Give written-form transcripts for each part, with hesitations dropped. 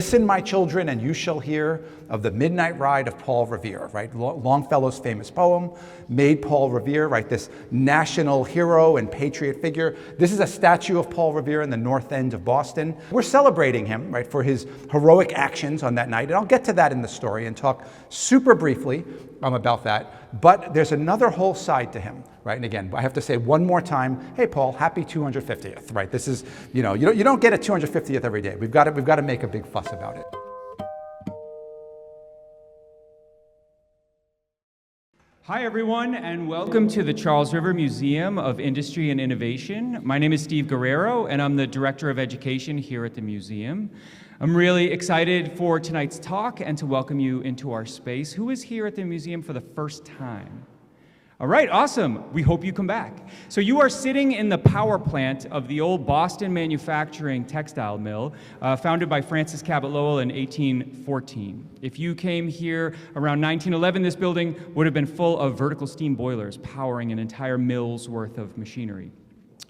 Listen, my children, and you shall hear of the midnight ride of Paul Revere, right? Longfellow's famous poem made Paul Revere, right? This national hero and patriot figure. This is a statue of Paul Revere in the north end of Boston. We're celebrating him, right, for his heroic actions on that night. And I'll get to that in the story and talk super briefly about that. But there's another whole side to him, right? And again, I have to say one more time, hey, Paul, happy 250th, right? This is, you don't get a 250th every day. We've got to make a big fuss about it. Hi, everyone, and welcome to the Charles River Museum of Industry and Innovation. My name is Steve Guerrero, and I'm the Director of Education here at the museum. I'm really excited for tonight's talk and to welcome you into our space. Who is here at the museum for the first time? All right, awesome. We hope you come back. So you are sitting in the power plant of the old Boston manufacturing textile mill, founded by Francis Cabot Lowell in 1814. If you came here around 1911, this building would have been full of vertical steam boilers powering an entire mill's worth of machinery.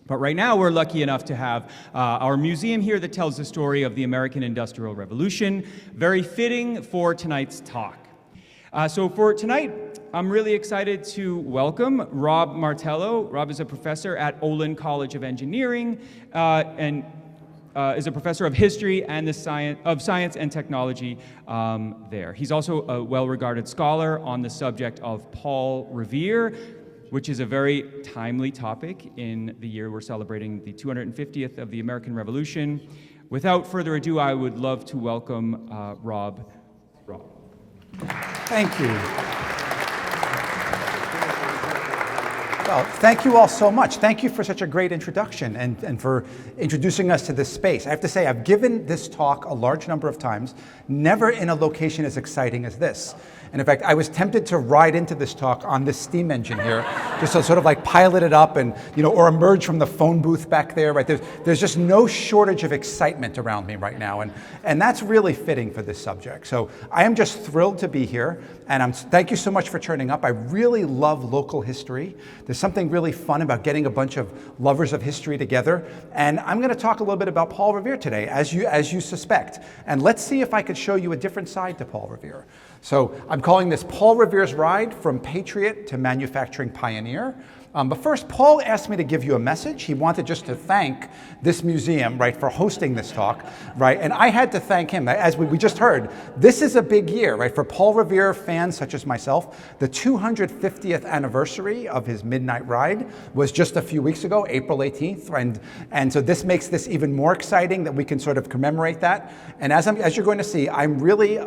But right now, we're lucky enough to have our museum here that tells the story of the American Industrial Revolution, very fitting for tonight's talk. So for tonight, I'm really excited to welcome Rob Martello. Rob is a professor at Olin College of Engineering and is a professor of history and the science and technology there. He's also a well-regarded scholar on the subject of Paul Revere, which is a very timely topic in the year we're celebrating the 250th of the American Revolution. Without further ado, I would love to welcome Rob. Thank you. Well, thank you all so much. Thank you for such a great introduction and for introducing us to this space. I have to say, I've given this talk a large number of times, never in a location as exciting as this. And in fact, I was tempted to ride into this talk on this steam engine here, just to sort of like pilot it up and, or emerge from the phone booth back there, right? There's just no shortage of excitement around me right now. And that's really fitting for this subject. So I am just thrilled to be here. And thank you so much for turning up. I really love local history. There's something really fun about getting a bunch of lovers of history together. And I'm going to talk a little bit about Paul Revere today, as you suspect. And let's see if I could show you a different side to Paul Revere. So I'm calling this Paul Revere's Ride from Patriot to Manufacturing Pioneer. But first, Paul asked me to give you a message. He wanted just to thank this museum, right, for hosting this talk, right? And I had to thank him. As we just heard, this is a big year, right, for Paul Revere fans such as myself. The 250th anniversary of his midnight ride was just a few weeks ago, April 18th, and so this makes this even more exciting that we can sort of commemorate that. And as you're going to see, I'm really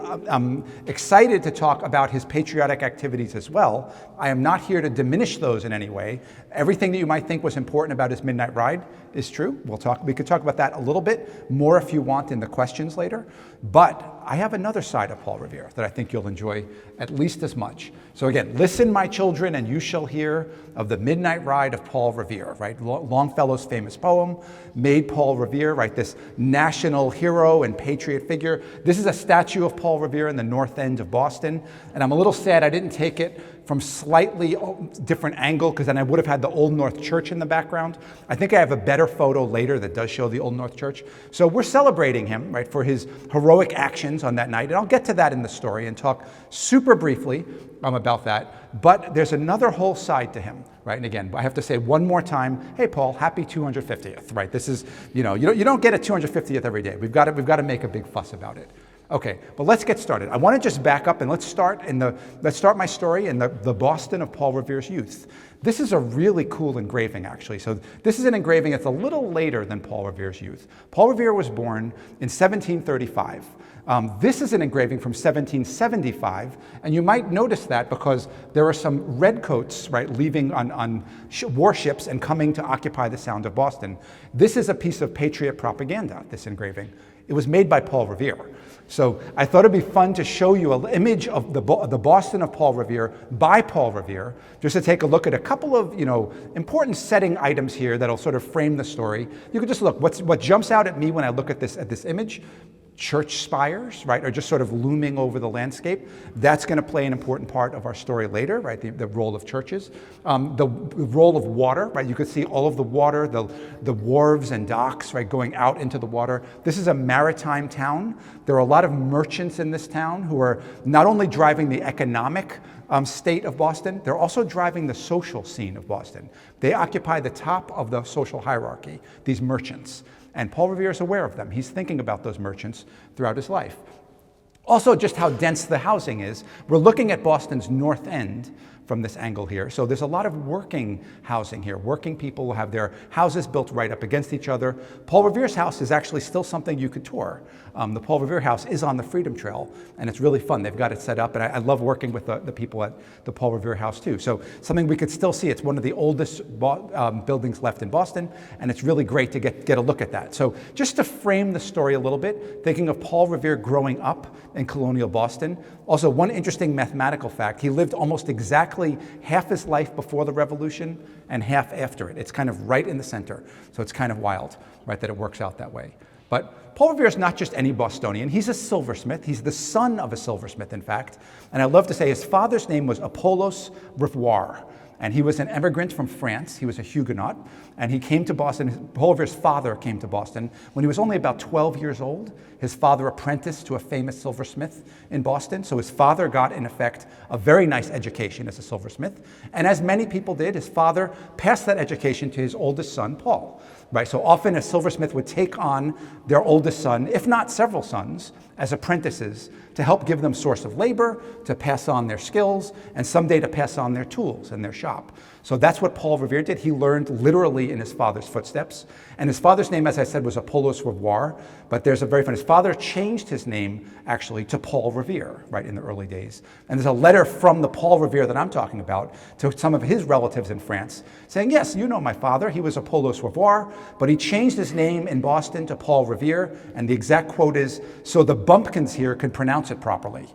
excited to talk about his patriotic activities as well. I am not here to diminish those in any way. Everything that you might think was important about his midnight ride is true. We could talk about that a little bit more if you want in the questions later. But I have another side of Paul Revere that I think you'll enjoy at least as much. So again, listen, my children, and you shall hear of the midnight ride of Paul Revere, right? Longfellow's famous poem made Paul Revere, right? This national hero and patriot figure. This is a statue of Paul Revere in the north end of Boston. And I'm a little sad I didn't take it from slightly different angle, because then I would have had the Old North Church in the background. I think I have a better photo later that does show the Old North Church. So we're celebrating him, right, for his heroic actions on that night. And I'll get to that in the story and talk super briefly about that. But there's another whole side to him, right? And again, I have to say one more time, hey, Paul, happy 250th, right? This is, you don't get a 250th every day. We've got to make a big fuss about it. Okay, but let's get started. I want to just back up and let's start my story in the Boston of Paul Revere's youth. This is a really cool engraving, actually. So this is an engraving that's a little later than Paul Revere's youth. Paul Revere was born in 1735. This is an engraving from 1775, and you might notice that because there are some redcoats, right, leaving on warships and coming to occupy the Sound of Boston. This is a piece of Patriot propaganda, this engraving. It was made by Paul Revere. So I thought it'd be fun to show you an image of the Boston of Paul Revere by Paul Revere, just to take a look at a couple of important setting items here that'll sort of frame the story. You can just look. What jumps out at me when I look at this image church spires, right, are just sort of looming over the landscape. That's going to play an important part of our story later, right, the role of churches. The role of water, right, you could see all of the water, the wharves and docks, right, going out into the water. This is a maritime town. There are a lot of merchants in this town who are not only driving the economic state of Boston, they're also driving the social scene of Boston. They occupy the top of the social hierarchy, these merchants. And Paul Revere is aware of them. He's thinking about those merchants throughout his life. Also, just how dense the housing is. We're looking at Boston's North End from this angle here. So there's a lot of working housing here. Working people will have their houses built right up against each other. Paul Revere's house is actually still something you could tour. The Paul Revere house is on the Freedom Trail, and it's really fun. They've got it set up, and I love working with the people at the Paul Revere house too. So something we could still see. It's one of the oldest buildings left in Boston, and it's really great to get a look at that. So just to frame the story a little bit, thinking of Paul Revere growing up in colonial Boston. Also, one interesting mathematical fact, he lived almost exactly half his life before the Revolution and half after it. It's kind of right in the center. So it's kind of wild, right, that it works out that way. But Paul Revere is not just any Bostonian. He's a silversmith. He's the son of a silversmith, in fact. And I love to say his father's name was Apollos Revere. And he was an immigrant from France. He was a Huguenot. And he came to Boston. Paul Revere's father came to Boston when he was only about 12 years old. His father apprenticed to a famous silversmith in Boston. So his father got, in effect, a very nice education as a silversmith. And as many people did, his father passed that education to his oldest son, Paul. Right? So often a silversmith would take on their oldest son, if not several sons, as apprentices to help give them source of labor, to pass on their skills, and someday to pass on their tools and their shop. So that's what Paul Revere did. He learned literally in his father's footsteps. And his father's name, as I said, was Apollos Revere. But there's a very funny, his father changed his name actually to Paul Revere, right, in the early days. And there's a letter from the Paul Revere that I'm talking about to some of his relatives in France saying, yes, you know my father, he was Apollos Revere, but he changed his name in Boston to Paul Revere. And the exact quote is, so the bumpkins here can pronounce it properly,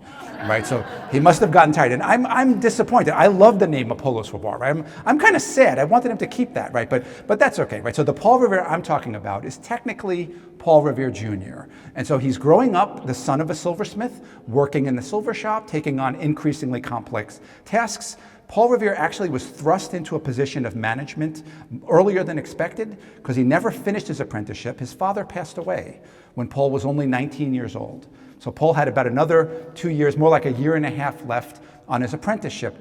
right? So he must have gotten tired. And I'm disappointed. I love the name Apollos Revere, right? I'm kind of sad. I wanted him to keep that, right? But that's okay, right? So the Paul Revere I'm talking about is technically Paul Revere Jr. And so he's growing up, the son of a silversmith, working in the silver shop, taking on increasingly complex tasks. Paul Revere actually was thrust into a position of management earlier than expected because he never finished his apprenticeship. His father passed away when Paul was only 19 years old. So Paul had about another 2 years, more like a year and a half left on his apprenticeship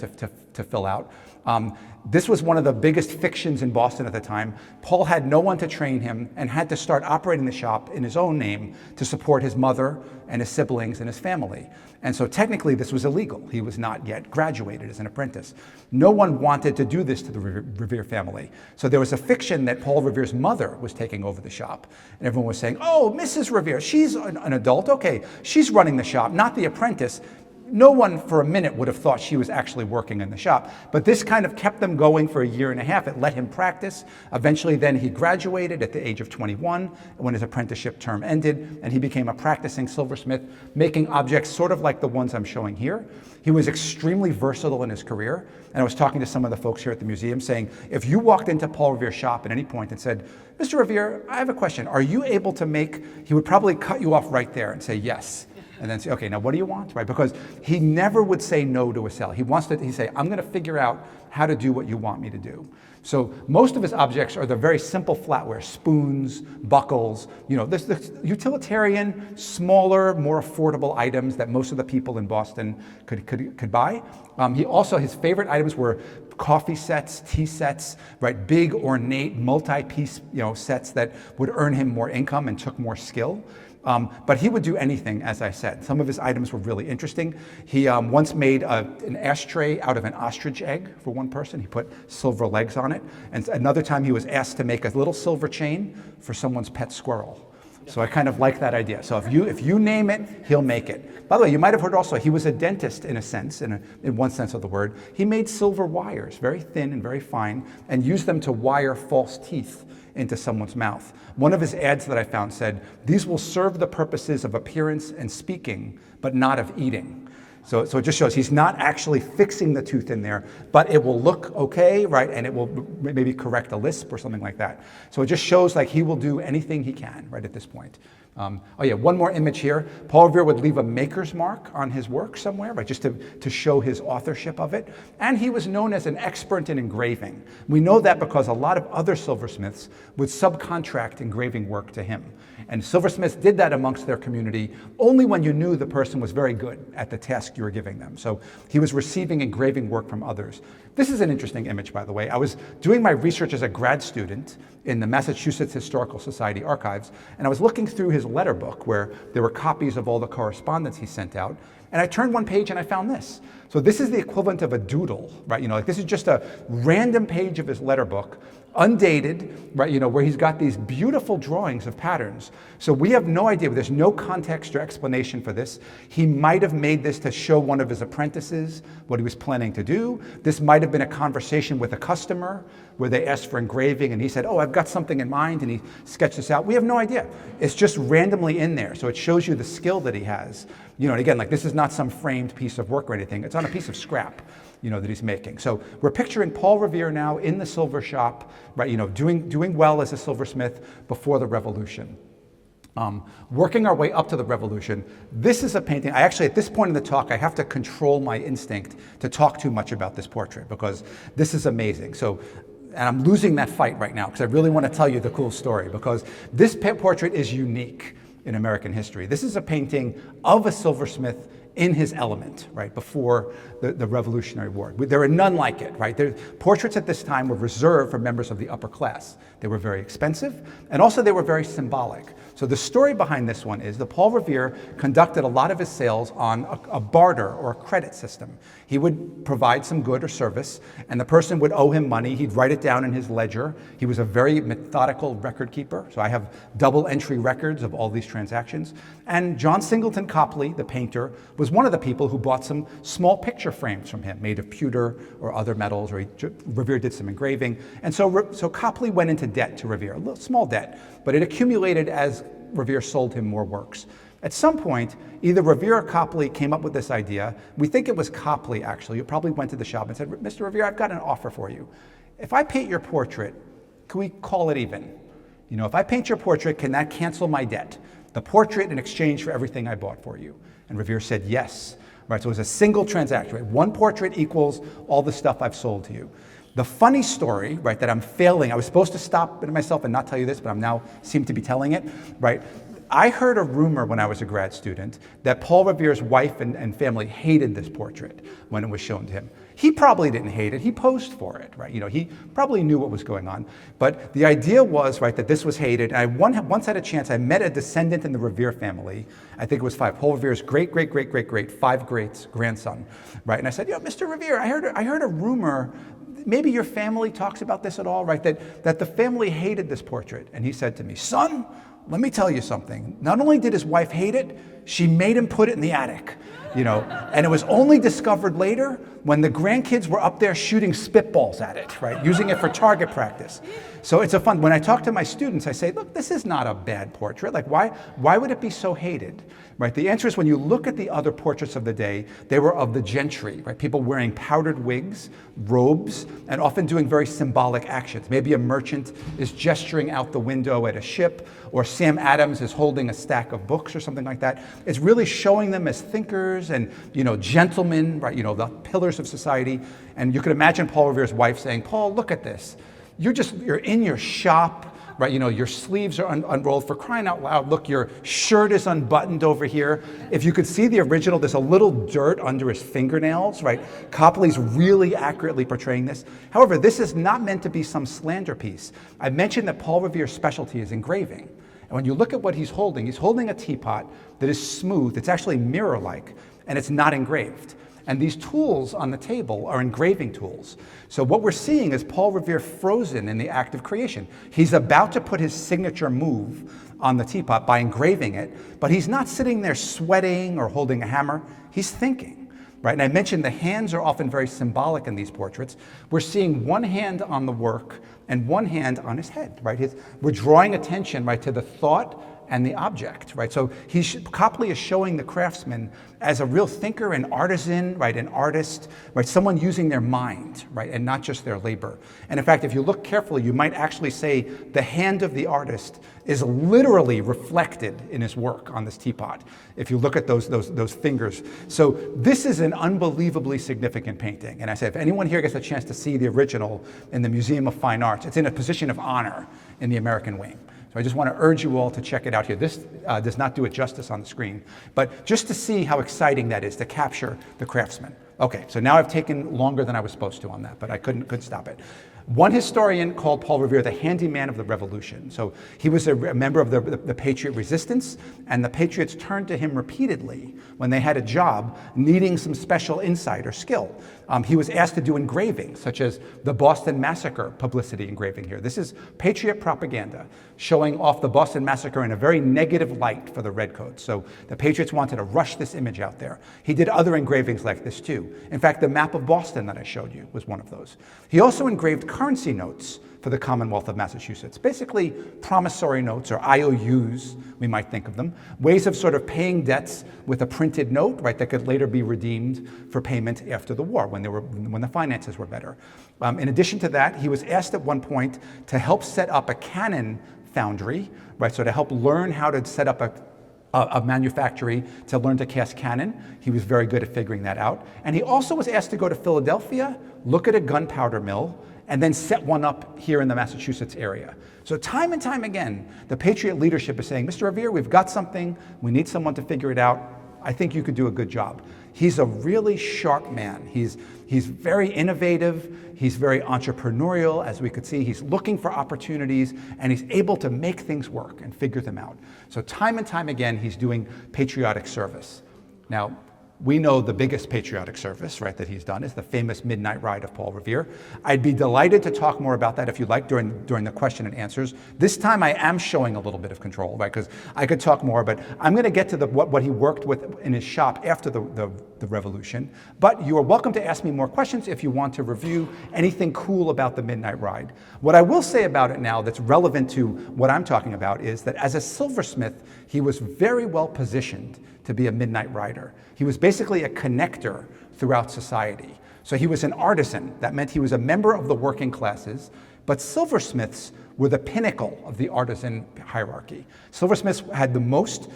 to fill out. This was one of the biggest fictions in Boston at the time. Paul had no one to train him and had to start operating the shop in his own name to support his mother and his siblings and his family. And so technically this was illegal. He was not yet graduated as an apprentice. No one wanted to do this to the Revere family. So there was a fiction that Paul Revere's mother was taking over the shop. And everyone was saying, oh, Mrs. Revere, she's an adult. Okay, she's running the shop, not the apprentice. No one for a minute would have thought she was actually working in the shop. But this kind of kept them going for a year and a half. It let him practice. Eventually then he graduated at the age of 21 when his apprenticeship term ended, and he became a practicing silversmith, making objects sort of like the ones I'm showing here. He was extremely versatile in his career. And I was talking to some of the folks here at the museum saying, if you walked into Paul Revere's shop at any point and said, Mr. Revere, I have a question. Are you able to make, he would probably cut you off right there and say yes. And then say, okay, now what do you want, right? Because he never would say no to a sale. He'd say, I'm gonna figure out how to do what you want me to do. So most of his objects are the very simple flatware, spoons, buckles, this utilitarian, smaller, more affordable items that most of the people in Boston could buy. His favorite items were coffee sets, tea sets, right? Big, ornate, multi-piece, sets that would earn him more income and took more skill. But he would do anything, as I said. Some of his items were really interesting. He once made an ashtray out of an ostrich egg for one person. He put silver legs on it. And another time he was asked to make a little silver chain for someone's pet squirrel. So I kind of like that idea. So if you name it, he'll make it. By the way, you might have heard also, he was a dentist in a sense, in one sense of the word. He made silver wires, very thin and very fine, and used them to wire false teeth into someone's mouth. One of his ads that I found said, these will serve the purposes of appearance and speaking, but not of eating. So it just shows he's not actually fixing the tooth in there, but it will look okay, right? And it will maybe correct a lisp or something like that. So it just shows like he will do anything he can, right, at this point. Oh yeah, one more image here. Paul Revere would leave a maker's mark on his work somewhere, right, just to show his authorship of it. And he was known as an expert in engraving. We know that because a lot of other silversmiths would subcontract engraving work to him. And silversmiths did that amongst their community only when you knew the person was very good at the task you were giving them. So he was receiving engraving work from others. This is an interesting image, by the way. I was doing my research as a grad student in the Massachusetts Historical Society archives, and I was looking through his letter book where there were copies of all the correspondence he sent out, and I turned one page and I found this. So this is the equivalent of a doodle, right? Like this is just a random page of his letter book, undated, right? Where he's got these beautiful drawings of patterns. So we have no idea, there's no context or explanation for this. He might have made this to show one of his apprentices what he was planning to do. This might have been a conversation with a customer where they asked for engraving and he said, oh, I've got something in mind, and he sketched this out. We have no idea. It's just randomly in there. So it shows you the skill that he has. And again, like this is not some framed piece of work or anything. It's on a piece of scrap, that he's making. So we're picturing Paul Revere now in the silver shop, right? Doing well as a silversmith before the Revolution. Working our way up to the Revolution, this is a painting. I actually, at this point in the talk, I have to control my instinct to talk too much about this portrait because this is amazing. And I'm losing that fight right now because I really want to tell you the cool story because this portrait is unique in American history. This is a painting of a silversmith in his element, right, before the Revolutionary War. There are none like it, right? Portraits at this time were reserved for members of the upper class. They were very expensive, and also they were very symbolic. So the story behind this one is that Paul Revere conducted a lot of his sales on a barter or a credit system. He would provide some good or service, and the person would owe him money. He'd write it down in his ledger. He was a very methodical record keeper, so I have double entry records of all these transactions. And John Singleton Copley, the painter, was one of the people who bought some small picture frames from him, made of pewter or other metals, or Revere did some engraving. And so Copley went into debt to Revere, a little small debt, but it accumulated as Revere sold him more works. At some point, either Revere or Copley came up with this idea. We think it was Copley, actually, who probably went to the shop and said, Mr. Revere, I've got an offer for you. If I paint your portrait, can we call it even? If I paint your portrait, can that cancel my debt? The portrait in exchange for everything I bought for you. And Revere said yes. Right, so it was a single transaction. Right? One portrait equals all the stuff I've sold to you. The funny story, right, that I'm failing, I was supposed to stop it myself and not tell you this, but I'm now seem to be telling it, right? I heard a rumor when I was a grad student that Paul Revere's wife and family hated this portrait when it was shown to him. He probably didn't hate it, he posed for it, right? He probably knew what was going on. But the idea was, right, that this was hated. And I once had a chance, I met a descendant in the Revere family. I think it was Paul Revere's great, five greats grandson, right? And I said, Mr. Revere, I heard a rumor, maybe your family talks about this at all, right? That the family hated this portrait. And he said to me, son, let me tell you something. Not only did his wife hate it, she made him put it in the attic, and it was only discovered later when the grandkids were up there shooting spitballs at it, right? Using it for target practice. So it's when I talk to my students, I say, look, this is not a bad portrait. Like, why would it be so hated, right? The answer is when you look at the other portraits of the day, they were of the gentry, right? People wearing powdered wigs, robes, and often doing very symbolic actions. Maybe a merchant is gesturing out the window at a ship, or Sam Adams is holding a stack of books or something like that. It's really showing them as thinkers and, gentlemen, right? The pillars of society. And you could imagine Paul Revere's wife saying, Paul, look at this. You're in your shop, right? Your sleeves are unrolled, for crying out loud. Look, your shirt is unbuttoned over here. If you could see the original, there's a little dirt under his fingernails, right? Copley's really accurately portraying this. However, this is not meant to be some slander piece. I mentioned that Paul Revere's specialty is engraving. And when you look at what he's holding a teapot that is smooth. It's actually mirror-like, and it's not engraved. And these tools on the table are engraving tools. So what we're seeing is Paul Revere frozen in the act of creation. He's about to put his signature move on the teapot by engraving it, but he's not sitting there sweating or holding a hammer. He's thinking, right? And I mentioned the hands are often very symbolic in these portraits. We're seeing one hand on the work and one hand on his head, right? We're drawing attention, right, to the thought and the object, right? So Copley is showing the craftsman as a real thinker, an artisan, right, an artist, right, someone using their mind, right, and not just their labor. And in fact, if you look carefully, you might actually say the hand of the artist is literally reflected in his work on this teapot, if you look at those fingers. So this is an unbelievably significant painting. And I say, if anyone here gets a chance to see the original in the Museum of Fine Arts, it's in a position of honor in the American wing. So I just want to urge you all to check it out here. This does not do it justice on the screen, but just to see how exciting that is to capture the craftsman. Okay, so now I've taken longer than I was supposed to on that, but I couldn't stop it. One historian called Paul Revere the handyman of the Revolution. So he was a member of the Patriot resistance, and the Patriots turned to him repeatedly when they had a job needing some special insight or skill. He was asked to do engravings, such as the Boston Massacre publicity engraving here. This is Patriot propaganda showing off the Boston Massacre in a very negative light for the Redcoats. So the Patriots wanted to rush this image out there. He did other engravings like this too. In fact, the map of Boston that I showed you was one of those. He also engraved currency notes for the Commonwealth of Massachusetts. Basically promissory notes, or IOUs, we might think of them, ways of sort of paying debts with a printed note, right, that could later be redeemed for payment after the war when the finances were better. In addition to that, he was asked at one point to help set up a cannon foundry, right, so to help learn how to set up a manufactory to learn to cast cannon. He was very good at figuring that out. And he also was asked to go to Philadelphia, look at a gunpowder mill, and then set one up here in the Massachusetts area. So time and time again, the Patriot leadership is saying, Mr. Revere, we've got something, we need someone to figure it out. I think you could do a good job. He's a really sharp man. He's very innovative, he's very entrepreneurial, as we could see. He's looking for opportunities, and he's able to make things work and figure them out. So time and time again, he's doing patriotic service. Now, we know the biggest patriotic service, right, that he's done is the famous Midnight Ride of Paul Revere. I'd be delighted to talk more about that if you'd like during the question and answers. This time I am showing a little bit of control, right, because I could talk more, but I'm going to get to what he worked with in his shop after the Revolution. But you are welcome to ask me more questions if you want to review anything cool about the Midnight Ride. What I will say about it now that's relevant to what I'm talking about is that as a silversmith, he was very well positioned to be a midnight rider. He was basically a connector throughout society. So he was an artisan. That meant he was a member of the working classes, but silversmiths were the pinnacle of the artisan hierarchy. Silversmiths had the most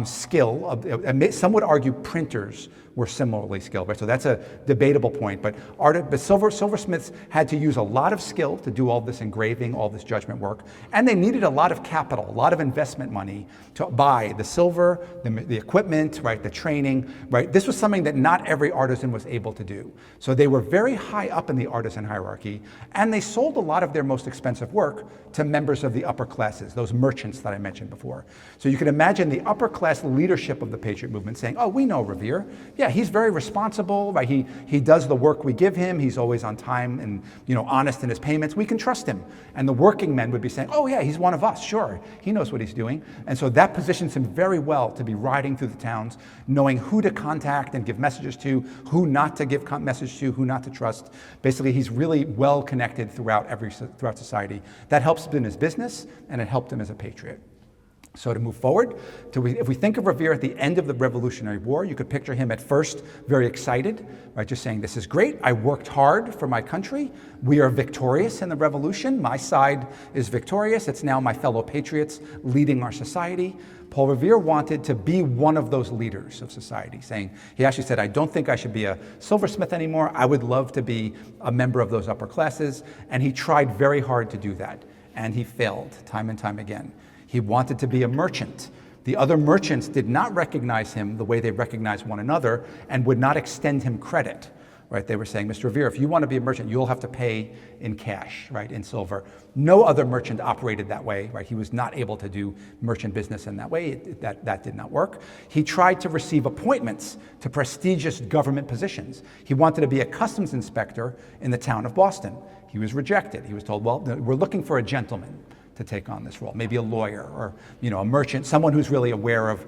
skill. Some would argue printers were similarly skilled, right? So that's a debatable point. But silversmiths had to use a lot of skill to do all this engraving, all this judgment work, and they needed a lot of capital, a lot of investment money to buy the silver, the equipment, right, the training, right? This was something that not every artisan was able to do. So they were very high up in the artisan hierarchy, and they sold a lot of their most expensive work to members of the upper classes, those merchants that I mentioned before. So you can imagine the upper class leadership of the Patriot movement saying, oh, we know Revere. Yeah, he's very responsible, right? He does the work we give him. He's always on time and, honest in his payments. We can trust him. And the working men would be saying, oh yeah, he's one of us. Sure, he knows what he's doing. And so that positions him very well to be riding through the towns, knowing who to contact and give messages to, who not to give message to, who not to trust. Basically, he's really well connected throughout society. That helps him in his business, and it helped him as a patriot. So to move forward, if we think of Revere at the end of the Revolutionary War, you could picture him at first very excited, right? Just saying, this is great, I worked hard for my country, we are victorious in the revolution, my side is victorious, it's now my fellow patriots leading our society. Paul Revere wanted to be one of those leaders of society, he actually said, I don't think I should be a silversmith anymore, I would love to be a member of those upper classes, and he tried very hard to do that, and he failed time and time again. He wanted to be a merchant. The other merchants did not recognize him the way they recognized one another and would not extend him credit, right? They were saying, Mr. Revere, if you want to be a merchant, you'll have to pay in cash, right, in silver. No other merchant operated that way, right? He was not able to do merchant business in that way. That did not work. He tried to receive appointments to prestigious government positions. He wanted to be a customs inspector in the town of Boston. He was rejected. He was told, well, we're looking for a gentleman to take on this role, maybe a lawyer or a merchant, someone who's really aware of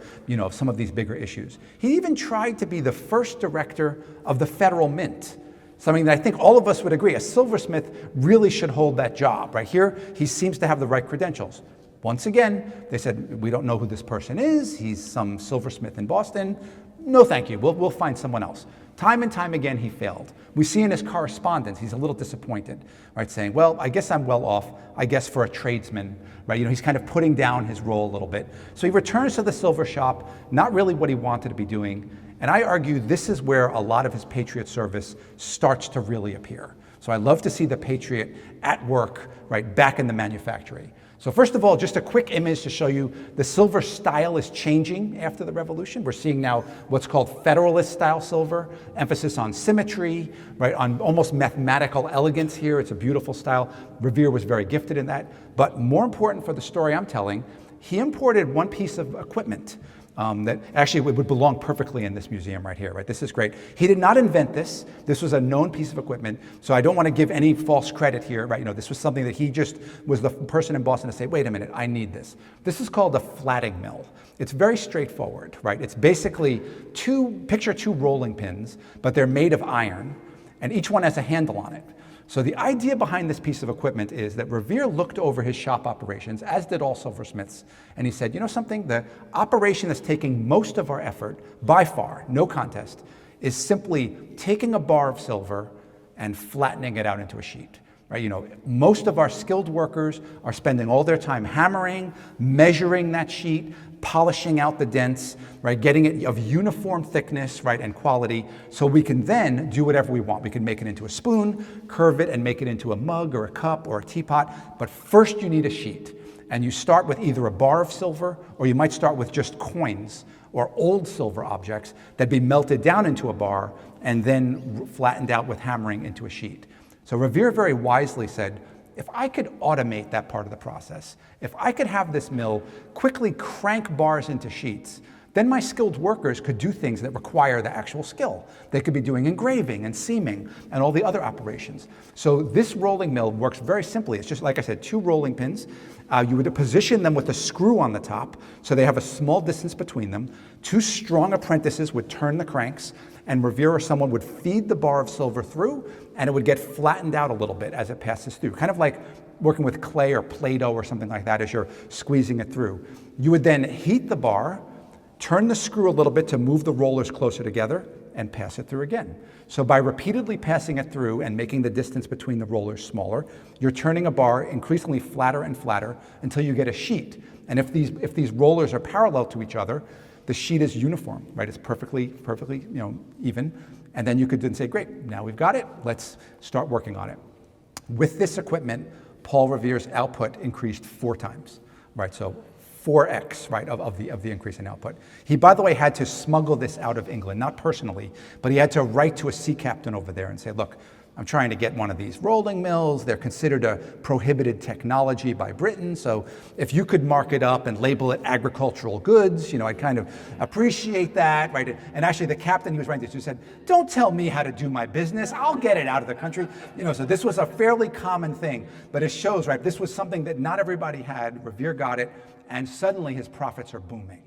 some of these bigger issues. He even tried to be the first director of the Federal Mint, something that I think all of us would agree, a silversmith really should hold that job. Right here, he seems to have the right credentials. Once again, they said, we don't know who this person is. He's some silversmith in Boston. No, thank you. We'll find someone else. Time and time again, he failed. We see in his correspondence, he's a little disappointed, right? Saying, well, I guess I'm well off, I guess for a tradesman, right? He's kind of putting down his role a little bit. So he returns to the silver shop, not really what he wanted to be doing. And I argue this is where a lot of his Patriot service starts to really appear. So I love to see the Patriot at work, right, back in the manufactory. So first of all, just a quick image to show you the silver style is changing after the revolution. We're seeing now what's called Federalist style silver, emphasis on symmetry, right, on almost mathematical elegance here. It's a beautiful style. Revere was very gifted in that. But more important for the story I'm telling, he imported one piece of equipment that actually would belong perfectly in this museum right here, right? This is great. He did not invent this. This was a known piece of equipment, so I don't want to give any false credit here, right? This was something that he just was the person in Boston to say, wait a minute, I need this. This is called a flatting mill. It's very straightforward, right? It's basically picture two rolling pins, but they're made of iron, and each one has a handle on it. So the idea behind this piece of equipment is that Revere looked over his shop operations, as did all silversmiths, and he said, you know something, the operation that's taking most of our effort, by far, no contest, is simply taking a bar of silver and flattening it out into a sheet. Right? Most of our skilled workers are spending all their time hammering, measuring that sheet, polishing out the dents, right? Getting it of uniform thickness, right, and quality, so we can then do whatever we want. We can make it into a spoon, curve it, and make it into a mug or a cup or a teapot. But first you need a sheet. And you start with either a bar of silver, or you might start with just coins or old silver objects that be melted down into a bar and then flattened out with hammering into a sheet. So Revere very wisely said, if I could automate that part of the process, if I could have this mill quickly crank bars into sheets, then my skilled workers could do things that require the actual skill. They could be doing engraving and seaming and all the other operations. So this rolling mill works very simply. It's just, like I said, two rolling pins. You would position them with a screw on the top, so they have a small distance between them. Two strong apprentices would turn the cranks, and Revere or someone would feed the bar of silver through, and it would get flattened out a little bit as it passes through, kind of like working with clay or Play-Doh or something like that as you're squeezing it through. You would then heat the bar, turn the screw a little bit to move the rollers closer together, and pass it through again. So by repeatedly passing it through and making the distance between the rollers smaller, you're turning a bar increasingly flatter and flatter until you get a sheet. And if these rollers are parallel to each other, the sheet is uniform, right? It's perfectly, even. And then you could then say, great, now we've got it, let's start working on it. With this equipment, Paul Revere's output increased 4 times, right? So 4x, right, of the increase in output. He, by the way, had to smuggle this out of England, not personally, but he had to write to a sea captain over there and say, look, I'm trying to get one of these rolling mills. They're considered a prohibited technology by Britain, so if you could mark it up and label it agricultural goods, I'd kind of appreciate that, right? And actually the captain he was writing to said, don't tell me how to do my business, I'll get it out of the country. So this was a fairly common thing, but it shows, right, this was something that not everybody had. Revere got it, and suddenly his profits are booming.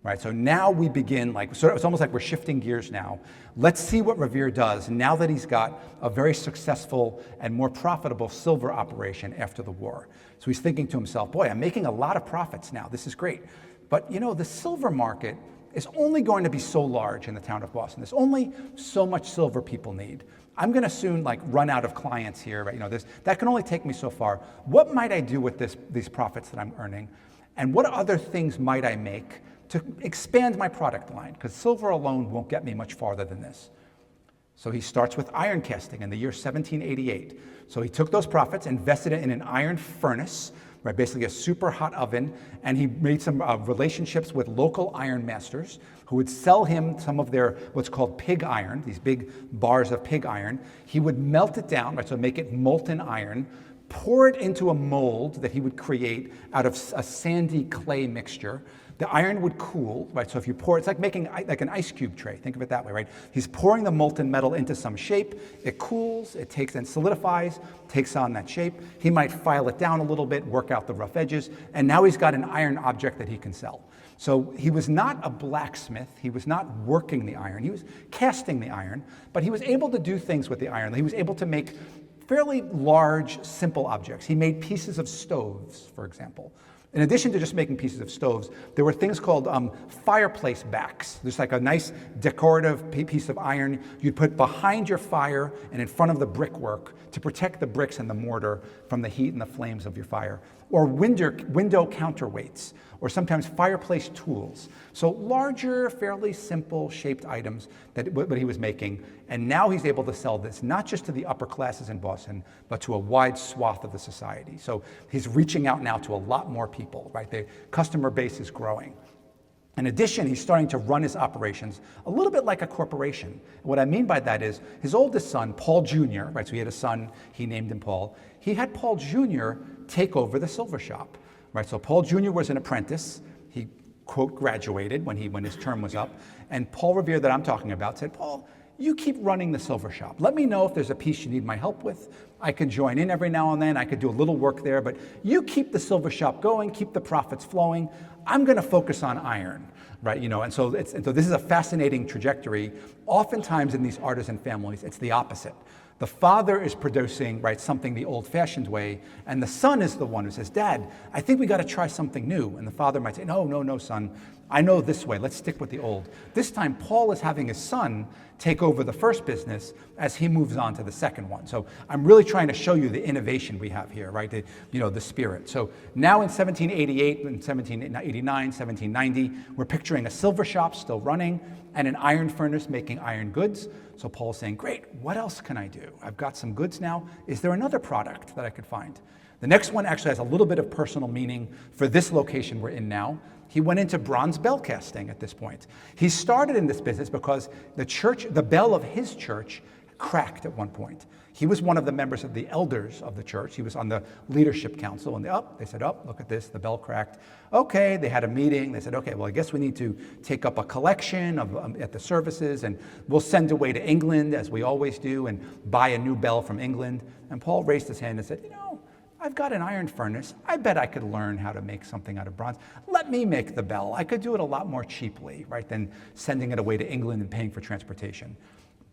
Right, so now we begin, it's almost like we're shifting gears now. Let's see what Revere does now that he's got a very successful and more profitable silver operation after the war. So he's thinking to himself, boy, I'm making a lot of profits now. This is great. But the silver market is only going to be so large in the town of Boston. There's only so much silver people need. I'm going to soon run out of clients here. Right? That can only take me so far. What might I do with these profits that I'm earning? And what other things might I make to expand my product line, because silver alone won't get me much farther than this. So he starts with iron casting in the year 1788. So he took those profits, invested it in an iron furnace, right, basically a super hot oven, and he made some relationships with local iron masters who would sell him some of their what's called pig iron, these big bars of pig iron. He would melt it down, right, so make it molten iron, pour it into a mold that he would create out of a sandy clay mixture. The iron would cool, right? So if you pour, it's like making like an ice cube tray. Think of it that way, right? He's pouring the molten metal into some shape. It cools, it takes and solidifies, takes on that shape. He might file it down a little bit, work out the rough edges, and now he's got an iron object that he can sell. So he was not a blacksmith. He was not working the iron. He was casting the iron, but he was able to do things with the iron. He was able to make fairly large, simple objects. He made pieces of stoves, for example, In addition to just making pieces of stoves, there were things called fireplace backs. There's like a nice decorative piece of iron you'd put behind your fire and in front of the brickwork to protect the bricks and the mortar from the heat and the flames of your fire. Or window counterweights, or sometimes fireplace tools. So larger, fairly simple shaped items that what he was making. And now he's able to sell this, not just to the upper classes in Boston, but to a wide swath of the society. So he's reaching out now to a lot more people, right? The customer base is growing. In addition, he's starting to run his operations a little bit like a corporation. And what I mean by that is his oldest son, Paul Jr., right? So he had a son, he named him Paul. He had Paul Jr. take over the silver shop, right? So Paul Jr. was an apprentice. He, quote, graduated when his term was up. And Paul Revere that I'm talking about said, Paul, you keep running the silver shop. Let me know if there's a piece you need my help with. I can join in every now and then. I could do a little work there, but you keep the silver shop going, keep the profits flowing. I'm going to focus on iron, right? And so this is a fascinating trajectory. Oftentimes in these artisan families, it's the opposite. The father is producing, right, something the old-fashioned way, and the son is the one who says, Dad, I think we got to try something new. And the father might say, no, son, I know this way. Let's stick with the old. This time, Paul is having his son take over the first business as he moves on to the second one. So I'm really trying to show you the innovation we have here, right? The spirit. So now in 1788, in 1789, 1790, we're picturing a silver shop still running and an iron furnace making iron goods. So Paul's saying, great, what else can I do? I've got some goods now. Is there another product that I could find? The next one actually has a little bit of personal meaning for this location we're in now. He went into bronze bell casting at this point. He started in this business because the bell of his church cracked at one point. He was one of the members of the elders of the church. He was on the leadership council, and they said, look at this, the bell cracked. Okay, they had a meeting. They said, okay, well, I guess we need to take up a collection at the services, and we'll send away to England, as we always do, and buy a new bell from England. And Paul raised his hand and said, I've got an iron furnace. I bet I could learn how to make something out of bronze. Let me make the bell. I could do it a lot more cheaply, right, than sending it away to England and paying for transportation.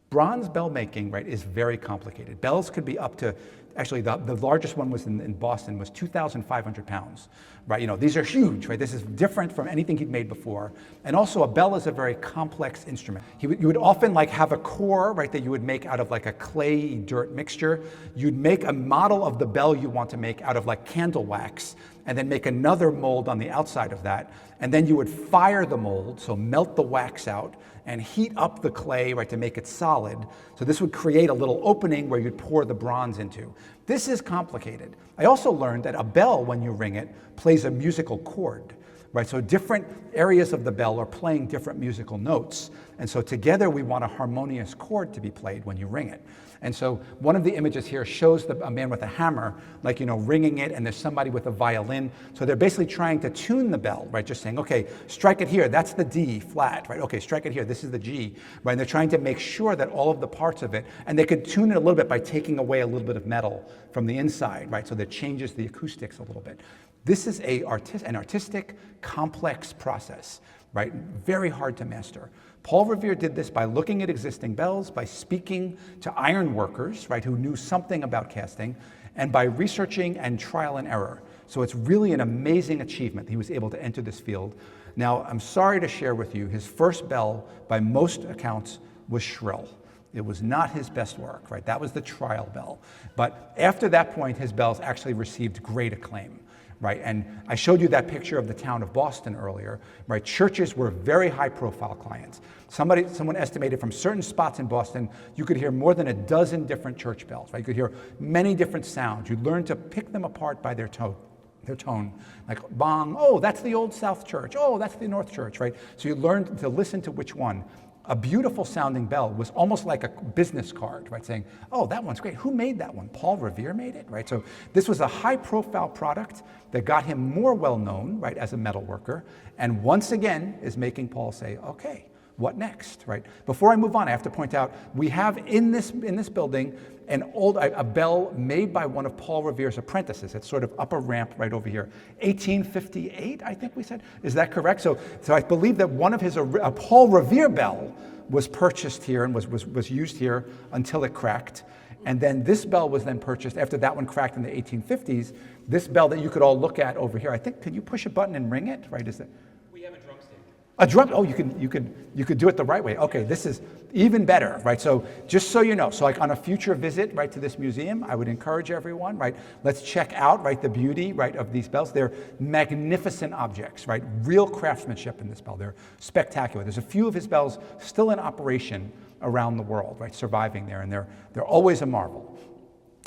Bronze bell making, right, is very complicated. Bells could be up to, actually the largest one was in Boston was 2,500 pounds, right? These are huge, right? This is different from anything he'd made before. And also a bell is a very complex instrument. You would often have a core, right, that you would make out of a clay dirt mixture. You'd make a model of the bell you want to make out of candle wax, and then make another mold on the outside of that. And then you would fire the mold, so melt the wax out, and heat up the clay, right, to make it solid. So this would create a little opening where you'd pour the bronze into. This is complicated. I also learned that a bell, when you ring it, plays a musical chord, right? So different areas of the bell are playing different musical notes. And so together we want a harmonious chord to be played when you ring it. And so one of the images here shows a man with a hammer, ringing it, and there's somebody with a violin. So they're basically trying to tune the bell, right? Just saying, okay, strike it here. That's the D flat, right? Okay, strike it here. This is the G, right? And they're trying to make sure that all of the parts of it, and they could tune it a little bit by taking away a little bit of metal from the inside, right? So that changes the acoustics a little bit. This is an artistic, complex process, right? Very hard to master. Paul Revere did this by looking at existing bells, by speaking to iron workers, right, who knew something about casting, and by researching and trial and error. So it's really an amazing achievement. He was able to enter this field. Now, I'm sorry to share with you, his first bell, by most accounts, was shrill. It was not his best work, right? That was the trial bell. But after that point, his bells actually received great acclaim. Right, and I showed you that picture of the town of Boston earlier, right? Churches were very high-profile clients. Someone estimated from certain spots in Boston, you could hear more than a dozen different church bells, right? You could hear many different sounds. You learned to pick them apart by their tone, like bong, oh, that's the Old South Church, oh, that's the North Church, right? So you learned to listen to which one. A beautiful sounding bell was almost like a business card, right? Saying, oh, that one's great. Who made that one? Paul Revere made it, right? So this was a high profile product that got him more well known, right, as a metal worker. And once again is making Paul say, okay, what next, right? Before I move on, I have to point out, we have in this building a bell made by one of Paul Revere's apprentices. It's sort of up a ramp right over here. 1858, I think we said. Is that correct? So I believe that one of his, a Paul Revere bell was purchased here and was used here until it cracked. And then this bell was then purchased after that one cracked in the 1850s. This bell that you could all look at over here, I think, could you push a button and ring it? Right? Is that? We have a drumstick. A drum? Oh, you could do it the right way. Okay, this is even better, right? So just so you know, so like on a future visit, right, to this museum, I would encourage everyone, right? Let's check out, right, the beauty, right, of these bells. They're magnificent objects, right? Real craftsmanship in this bell. They're spectacular. There's a few of his bells still in operation around the world, right, surviving there, and they're always a marvel.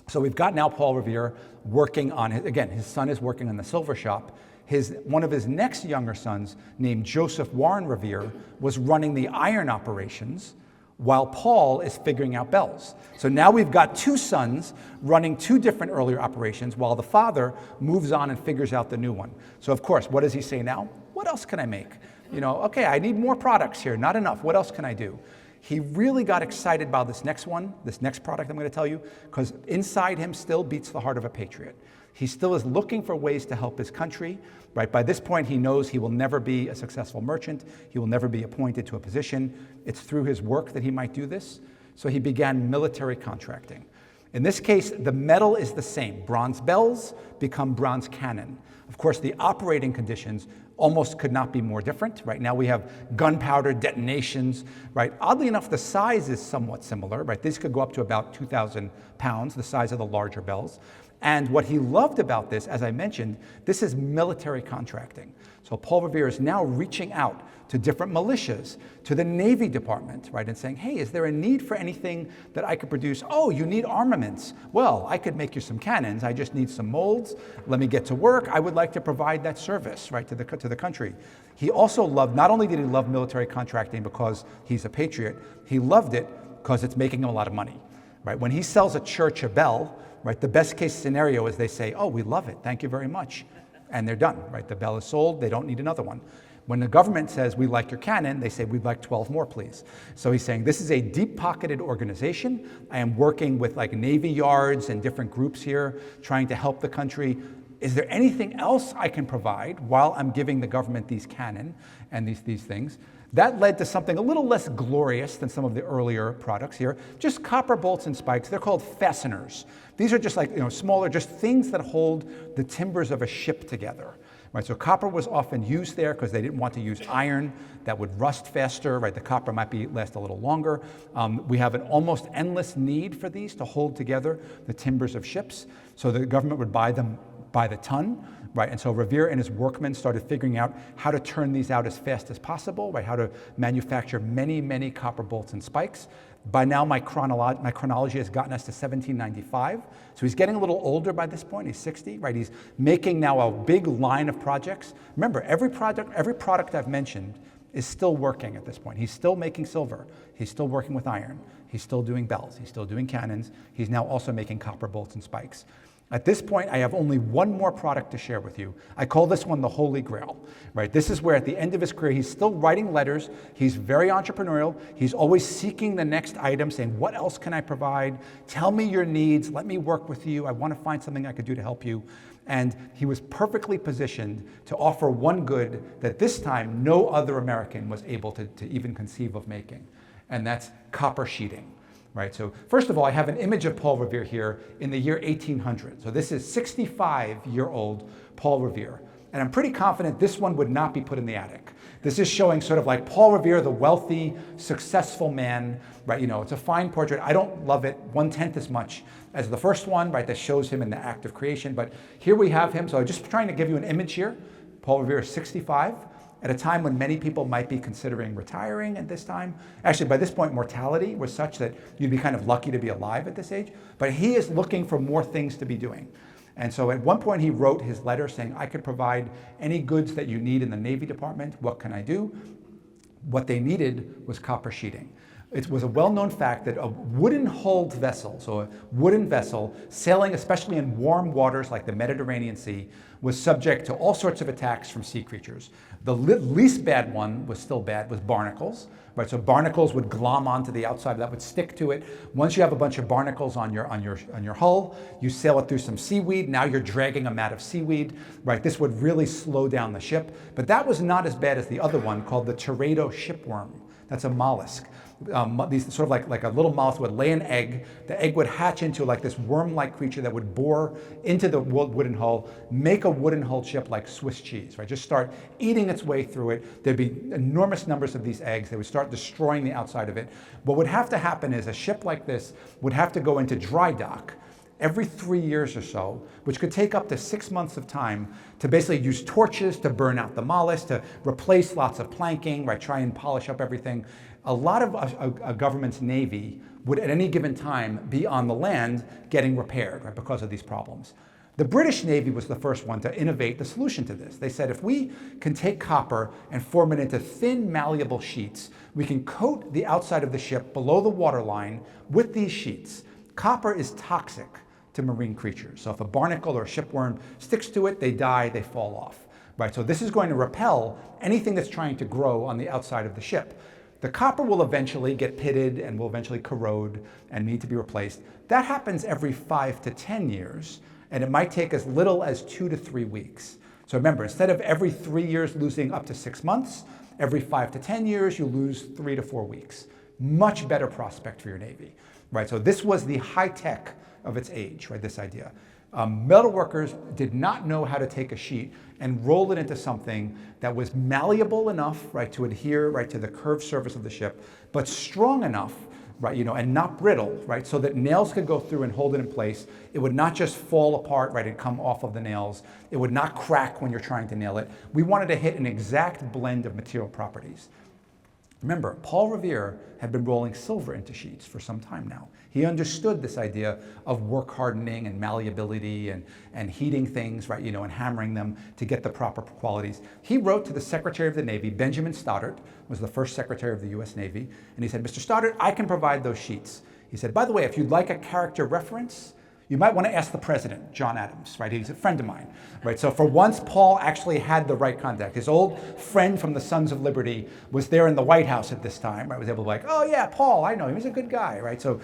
So we've got now Paul Revere working on, his son is working on the silver shop. One of his next younger sons, named Joseph Warren Revere, was running the iron operations, while Paul is figuring out bells. So now we've got two sons running two different earlier operations, while the father moves on and figures out the new one. So of course, what does he say now? What else can I make? Okay, I need more products here, not enough. What else can I do? He really got excited about this next product I'm going to tell you, because inside him still beats the heart of a patriot. He still is looking for ways to help his country, right? By this point, he knows he will never be a successful merchant. He will never be appointed to a position. It's through his work that he might do this. So he began military contracting. In this case, the metal is the same. Bronze bells become bronze cannon. Of course, the operating conditions almost could not be more different. Right now we have gunpowder detonations, right? Oddly enough, the size is somewhat similar, right? These could go up to about 2,000 pounds, the size of the larger bells. And what he loved about this, as I mentioned, this is military contracting. So Paul Revere is now reaching out to different militias, to the Navy Department, right, and saying, hey, is there a need for anything that I could produce? Oh, you need armaments. Well, I could make you some cannons. I just need some molds. Let me get to work. I would like to provide that service, right, to the country. He also loved, not only did he love military contracting because he's a patriot, he loved it because it's making him a lot of money, right? When he sells a church a bell, right, the best case scenario is they say, oh, we love it, thank you very much. And they're done, right? The bell is sold, they don't need another one. When the government says, we like your cannon, they say, we'd like 12 more, please. So he's saying, this is a deep-pocketed organization. I am working with like Navy yards and different groups here, trying to help the country. Is there anything else I can provide while I'm giving the government these cannon and these things? That led to something a little less glorious than some of the earlier products here. Just copper bolts and spikes. They're called fasteners. These are just like, smaller, just things that hold the timbers of a ship together. Right, so copper was often used there because they didn't want to use iron that would rust faster. Right, the copper might last a little longer. We have an almost endless need for these to hold together the timbers of ships. So the government would buy them by the ton. Right, and so Revere and his workmen started figuring out how to turn these out as fast as possible, right, how to manufacture many, many copper bolts and spikes. By now, my chronology has gotten us to 1795. So he's getting a little older by this point. He's 60, right? He's making now a big line of projects. Remember, every product I've mentioned is still working at this point. He's still making silver. He's still working with iron. He's still doing bells. He's still doing cannons. He's now also making copper bolts and spikes. At this point, I have only one more product to share with you. I call this one the Holy Grail, right? This is where at the end of his career, he's still writing letters. He's very entrepreneurial. He's always seeking the next item, saying, what else can I provide? Tell me your needs. Let me work with you. I want to find something I could do to help you. And he was perfectly positioned to offer one good that this time no other American was able to even conceive of making, and that's copper sheeting. Right, so first of all, I have an image of Paul Revere here in the year 1800. So this is 65-year-old Paul Revere. And I'm pretty confident this one would not be put in the attic. This is showing sort of like Paul Revere, the wealthy, successful man, right? It's a fine portrait. I don't love it 1/10 as much as the first one, right? That shows him in the act of creation. But here we have him. So I'm just trying to give you an image here. Paul Revere is 65. At a time when many people might be considering retiring at this time. Actually, by this point, mortality was such that you'd be kind of lucky to be alive at this age. But he is looking for more things to be doing. And so at one point, he wrote his letter saying, I could provide any goods that you need in the Navy Department. What can I do? What they needed was copper sheeting. It was a well-known fact that a wooden-hulled vessel, so a wooden vessel, sailing especially in warm waters like the Mediterranean Sea, was subject to all sorts of attacks from sea creatures. The least bad one was still bad, was barnacles. Right, so barnacles would glom onto the outside, that would stick to it. Once you have a bunch of barnacles on your hull, you sail it through some seaweed. Now you're dragging a mat of seaweed. Right, this would really slow down the ship. But that was not as bad as the other one called the Teredo shipworm. That's a mollusk. These sort of like a little mollusk would lay an egg. The egg would hatch into like this worm-like creature that would bore into the wooden hull, make a wooden hull ship like Swiss cheese, right? Just start eating its way through it. There'd be enormous numbers of these eggs. They would start destroying the outside of it. What would have to happen is a ship like this would have to go into dry dock every 3 years or so, which could take up to 6 months of time to basically use torches to burn out the mollusk, to replace lots of planking, right? Try and polish up everything. A lot of a government's navy would at any given time be on the land getting repaired, right, because of these problems. The British Navy was the first one to innovate the solution to this. They said, if we can take copper and form it into thin, malleable sheets, we can coat the outside of the ship below the waterline with these sheets. Copper is toxic to marine creatures. So if a barnacle or a shipworm sticks to it, they die, they fall off, right? So this is going to repel anything that's trying to grow on the outside of the ship. The copper will eventually get pitted and will eventually corrode and need to be replaced. That happens every 5 to 10 years, and it might take as little as 2 to 3 weeks. So remember, instead of every 3 years losing up to 6 months, every 5 to 10 years you lose 3 to 4 weeks. Much better prospect for your Navy, right? So this was the high tech of its age, right, this idea. Metal workers did not know how to take a sheet and roll it into something that was malleable enough, right, to adhere, right, to the curved surface of the ship, but strong enough, right, and not brittle, right, so that nails could go through and hold it in place. It would not just fall apart, right, and come off of the nails. It would not crack when you're trying to nail it. We wanted to hit an exact blend of material properties. Remember, Paul Revere had been rolling silver into sheets for some time now. He understood this idea of work hardening and malleability and heating things, right, and hammering them to get the proper qualities. He wrote to the Secretary of the Navy, Benjamin Stoddert, was the first Secretary of the US Navy, and he said, Mr. Stoddert, I can provide those sheets. He said, by the way, if you'd like a character reference, you might want to ask the president, John Adams, right? He's a friend of mine, right? So for once, Paul actually had the right contact. His old friend from the Sons of Liberty was there in the White House at this time, right? Was able to be like, oh yeah, Paul, I know him, he's a good guy, right? So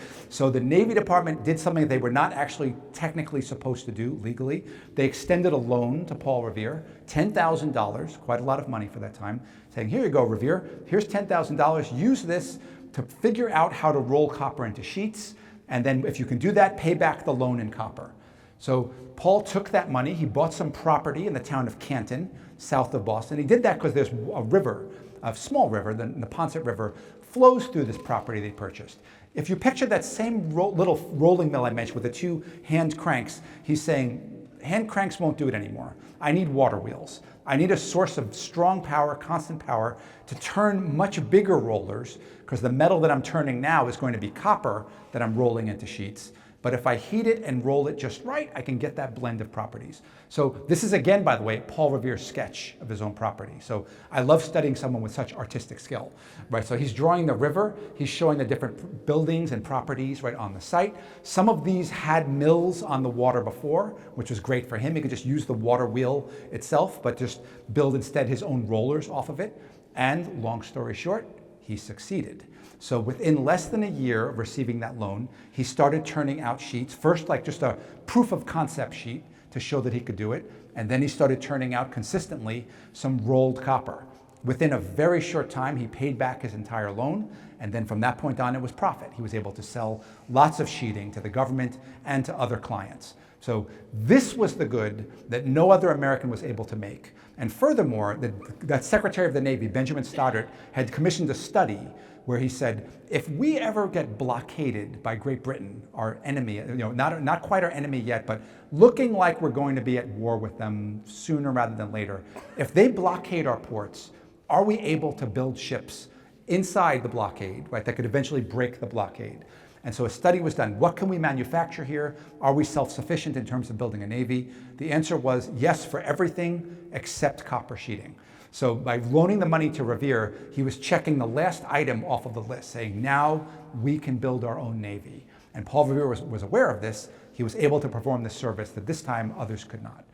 the Navy Department did something they were not actually technically supposed to do legally. They extended a loan to Paul Revere, $10,000, quite a lot of money for that time, saying, here you go, Revere, here's $10,000, use this to figure out how to roll copper into sheets. And then if you can do that, pay back the loan in copper. So Paul took that money, he bought some property in the town of Canton, south of Boston. He did that because there's a river, a small river, the Neponset River, flows through this property they purchased. If you picture that same little rolling mill I mentioned with the 2 hand cranks, he's saying, hand cranks won't do it anymore. I need water wheels. I need a source of strong power, constant power, to turn much bigger rollers, because the metal that I'm turning now is going to be copper that I'm rolling into sheets. But if I heat it and roll it just right, I can get that blend of properties. So this is, again, by the way, Paul Revere's sketch of his own property. So I love studying someone with such artistic skill, right? So he's drawing the river, he's showing the different buildings and properties right on the site. Some of these had mills on the water before, which was great for him. He could just use the water wheel itself, but just build instead his own rollers off of it. And long story short, he succeeded. So within less than a year of receiving that loan, he started turning out sheets, first like just a proof of concept sheet to show that he could do it, and then he started turning out consistently some rolled copper. Within a very short time, he paid back his entire loan, and then from that point on, it was profit. He was able to sell lots of sheeting to the government and to other clients. So this was the good that no other American was able to make. And furthermore, that Secretary of the Navy, Benjamin Stoddert, had commissioned a study where he said, if we ever get blockaded by Great Britain, our enemy, not quite our enemy yet, but looking like we're going to be at war with them sooner rather than later, if they blockade our ports, are we able to build ships inside the blockade, right, that could eventually break the blockade? And so a study was done. What can we manufacture here? Are we self-sufficient in terms of building a navy? The answer was yes for everything except copper sheeting. So by loaning the money to Revere, he was checking the last item off of the list, saying now we can build our own navy. And Paul Revere was aware of this. He was able to perform this service that this time others could not.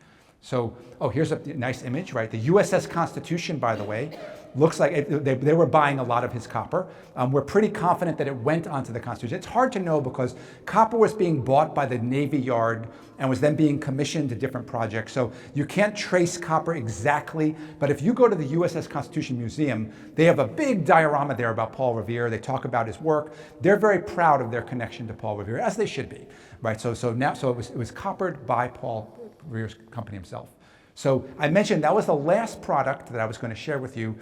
So, here's a nice image, right? The USS Constitution, by the way, looks like they were buying a lot of his copper. We're pretty confident that it went onto the Constitution. It's hard to know because copper was being bought by the Navy Yard and was then being commissioned to different projects. So you can't trace copper exactly, but if you go to the USS Constitution Museum, they have a big diorama there about Paul Revere. They talk about his work. They're very proud of their connection to Paul Revere, as they should be, right? So it was coppered by Paul Revere's company himself. So I mentioned that was the last product that I was going to share with you.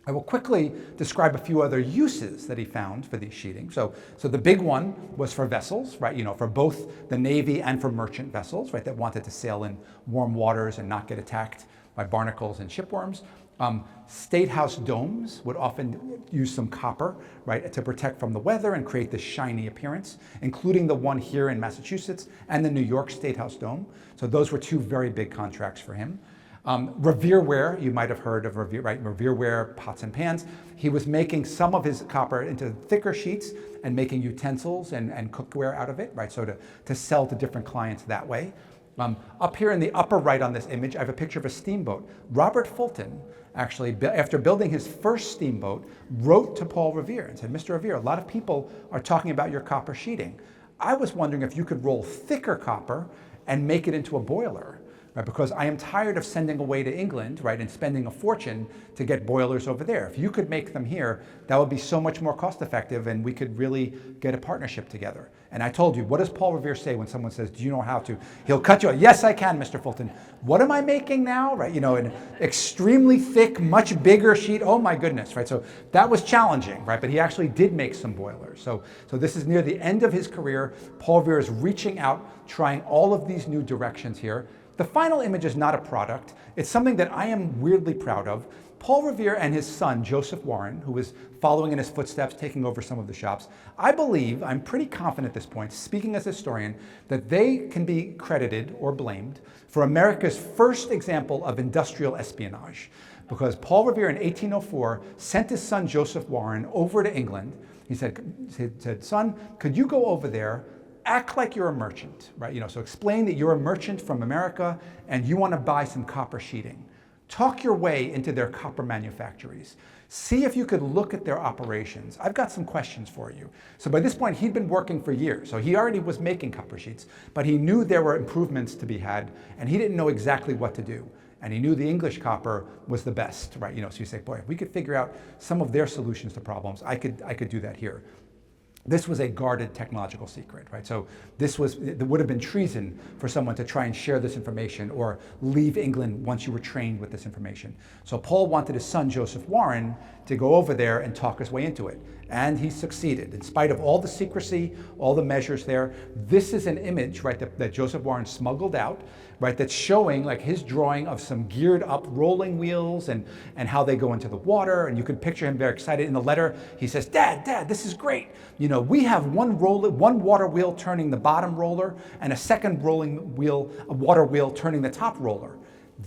I will quickly describe a few other uses that he found for these sheeting. So the big one was for vessels, right? For both the Navy and for merchant vessels, right? That wanted to sail in warm waters and not get attacked by barnacles and shipworms. State House domes would often use some copper, right, to protect from the weather and create this shiny appearance, including the one here in Massachusetts and the New York State House dome. So those were two very big contracts for him. Revere ware, you might have heard of Revere, right? Revere ware, pots and pans. He was making some of his copper into thicker sheets and making utensils and cookware out of it, right? So to sell to different clients that way. Up here in the upper right on this image, I have a picture of a steamboat. Robert Fulton, actually, after building his first steamboat, wrote to Paul Revere and said, Mr. Revere, a lot of people are talking about your copper sheeting. I was wondering if you could roll thicker copper and make it into a boiler. Right, because I am tired of sending away to England, right, and spending a fortune to get boilers over there. If you could make them here, that would be so much more cost effective and we could really get a partnership together. And I told you, what does Paul Revere say when someone says, do you know how to? He'll cut you off. Yes, I can, Mr. Fulton. What am I making now? Right, an extremely thick, much bigger sheet. Oh my goodness, right? So that was challenging, right? But he actually did make some boilers. So this is near the end of his career. Paul Revere is reaching out, trying all of these new directions here. The final image is not a product. It's something that I am weirdly proud of. Paul Revere and his son, Joseph Warren, who was following in his footsteps, taking over some of the shops, I believe, I'm pretty confident at this point, speaking as a historian, that they can be credited or blamed for America's first example of industrial espionage. Because Paul Revere in 1804 sent his son, Joseph Warren, over to England. He said, son, could you go over there, act like you're a merchant, right? So explain that you're a merchant from America and you want to buy some copper sheeting. Talk your way into their copper manufactories. See if you could look at their operations. I've got some questions for you. So by this point, he'd been working for years. So he already was making copper sheets, but he knew there were improvements to be had and he didn't know exactly what to do. And he knew the English copper was the best, right? So you say, boy, if we could figure out some of their solutions to problems, I could do that here. This was a guarded technological secret, right? So it would have been treason for someone to try and share this information or leave England once you were trained with this information. So Paul wanted his son, Joseph Warren, to go over there and talk his way into it. And he succeeded. In spite of all the secrecy, all the measures there, this is an image, right, that Joseph Warren smuggled out, right, that's showing like his drawing of some geared up rolling wheels and how they go into the water. And you can picture him very excited. In the letter, he says, Dad, this is great. We have one water wheel turning the bottom roller and a second water wheel turning the top roller.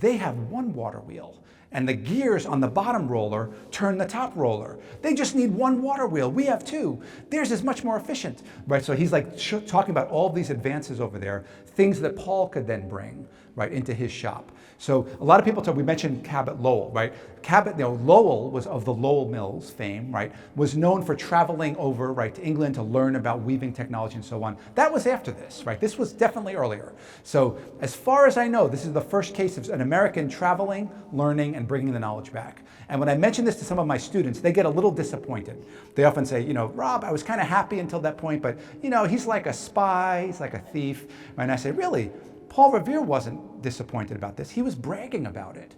They have one water wheel. And the gears on the bottom roller turn the top roller. They just need one water wheel. We have two. Theirs is much more efficient, right? So he's like talking about all these advances over there, things that Paul could then bring, right, into his shop. So a lot of people we mentioned Cabot Lowell, right? Lowell was of the Lowell Mills fame, right? Was known for traveling over, right, to England to learn about weaving technology and so on. That was after this, right? This was definitely earlier. So as far as I know, this is the first case of an American traveling, learning, and bringing the knowledge back. And when I mention this to some of my students, they get a little disappointed. They often say, Rob, I was kind of happy until that point, but he's like a spy, he's like a thief. And I say, really? Paul Revere wasn't disappointed about this. He was bragging about it.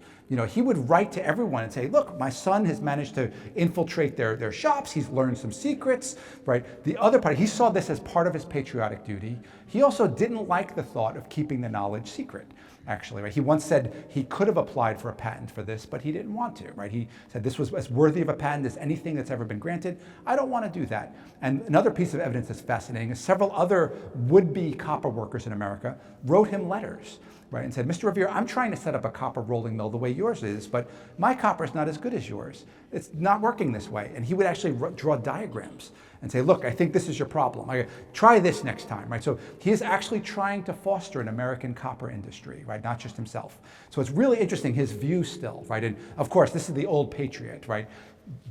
He would write to everyone and say, look, my son has managed to infiltrate their shops. He's learned some secrets, right? The other part, he saw this as part of his patriotic duty. He also didn't like the thought of keeping the knowledge secret, actually, right? He once said he could have applied for a patent for this, but he didn't want to, right? He said this was as worthy of a patent as anything that's ever been granted. I don't want to do that. And another piece of evidence that's fascinating is several other would-be copper workers in America wrote him letters, right, and said, Mr. Revere, I'm trying to set up a copper rolling mill the way yours is, but my copper is not as good as yours. It's not working this way. And he would actually draw diagrams and say, look, I think this is your problem. Try this next time, right? So he is actually trying to foster an American copper industry, right? Not just himself. So it's really interesting, his view still, right? And of course, this is the old Patriot, right?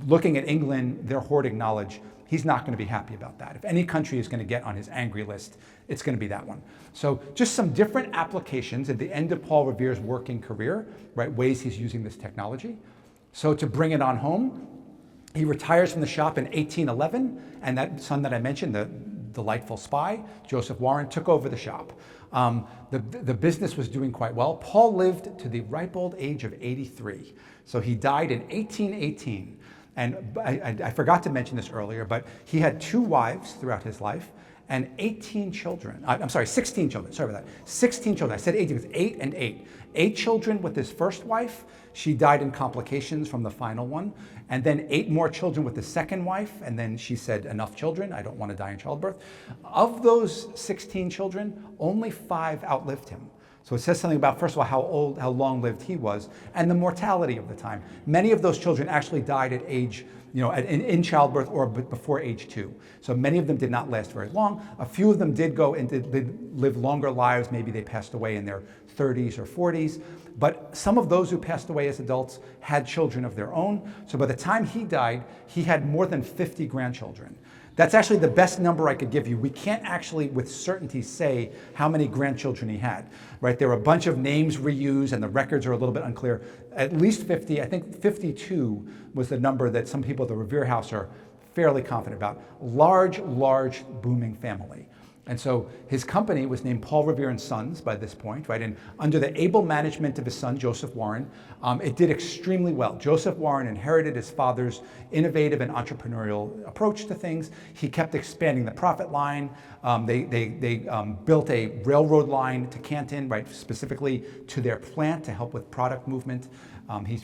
Looking at England, they're hoarding knowledge. He's not going to be happy about that. If any country is going to get on his angry list, it's going to be that one. So just some different applications at the end of Paul Revere's working career, right? Ways he's using this technology. So to bring it on home, he retires from the shop in 1811, and that son that I mentioned, the delightful spy, Joseph Warren, took over the shop. The business was doing quite well. Paul lived to the ripe old age of 83. So he died in 1818. And I forgot to mention this earlier, but he had 2 wives throughout his life and 18 children. I'm sorry, 16 children. Sorry about that. 16 children. I said 18. It was 8 and 8. 8 children with his first wife. She died in complications from the final one. And then 8 more children with the second wife. And then she said, enough children. I don't want to die in childbirth. Of those 16 children, only 5 outlived him. So it says something about, first of all, how long lived he was, and the mortality of the time. Many of those children actually died at age, in childbirth or before age 2. So many of them did not last very long. A few of them did go and did live longer lives. Maybe they passed away in their 30s or 40s. But some of those who passed away as adults had children of their own. So by the time he died, he had more than 50 grandchildren. That's actually the best number I could give you. We can't actually with certainty say how many grandchildren he had, right? There were a bunch of names reused and the records are a little bit unclear. At least 50, I think 52 was the number that some people at the Revere house are fairly confident about. Large, booming family. And so his company was named Paul Revere and Sons by this point, right? And under the able management of his son, Joseph Warren, it did extremely well. Joseph Warren inherited his father's innovative and entrepreneurial approach to things. He kept expanding the profit line. They built a railroad line to Canton, right, specifically to their plant to help with product movement. He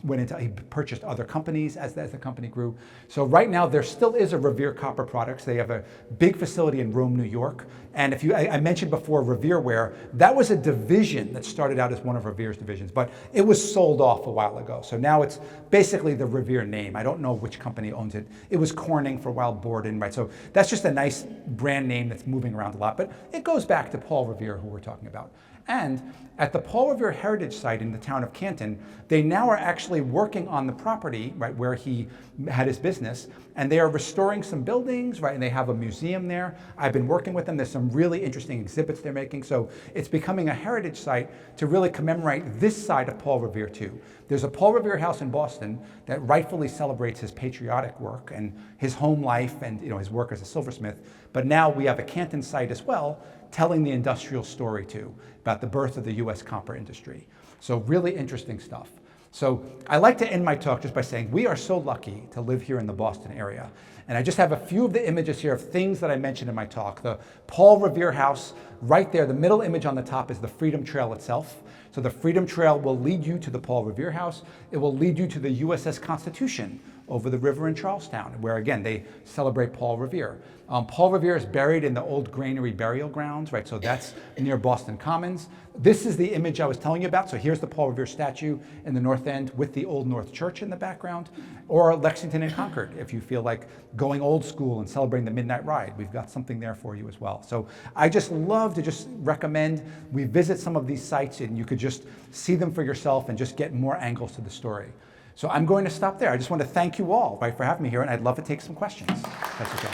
purchased other companies as the company grew. So right now there still is a Revere Copper Products. They have a big facility in Rome, New York. And I mentioned before Revere Ware, that was a division that started out as one of Revere's divisions, but it was sold off a while ago. So now it's basically the Revere name. I don't know which company owns it. It was Corning for a while, Borden, right? So that's just a nice brand name that's moving around a lot, but it goes back to Paul Revere, who we're talking about. And at the Paul Revere Heritage Site in the town of Canton, they now are actually working on the property, right, where he had his business, and they are restoring some buildings, right, and they have a museum there. I've been working with them. There's some really interesting exhibits they're making, so it's becoming a heritage site to really commemorate this side of Paul Revere too. There's a Paul Revere house in Boston that rightfully celebrates his patriotic work and his home life and his work as a silversmith, but now we have a Canton site as well telling the industrial story too, about the birth of the U.S. copper industry. So really interesting stuff. So I like to end my talk just by saying we are so lucky to live here in the Boston area. And I just have a few of the images here of things that I mentioned in my talk. The Paul Revere House, right there, the middle image on the top is the Freedom Trail itself. So the Freedom Trail will lead you to the Paul Revere House. It will lead you to the USS Constitution over the river in Charlestown, where again, they celebrate Paul Revere. Paul Revere is buried in the old granary burial grounds, right? So that's near Boston Commons. This is the image I was telling you about. So here's the Paul Revere statue in the north end with the Old North Church in the background, or Lexington and Concord. If you feel like going old school and celebrating the Midnight Ride, we've got something there for you as well. So I just love to just recommend we visit some of these sites and you could just see them for yourself and just get more angles to the story. So I'm going to stop there. I just want to thank you all, right, for having me here, and I'd love to take some questions. That's okay.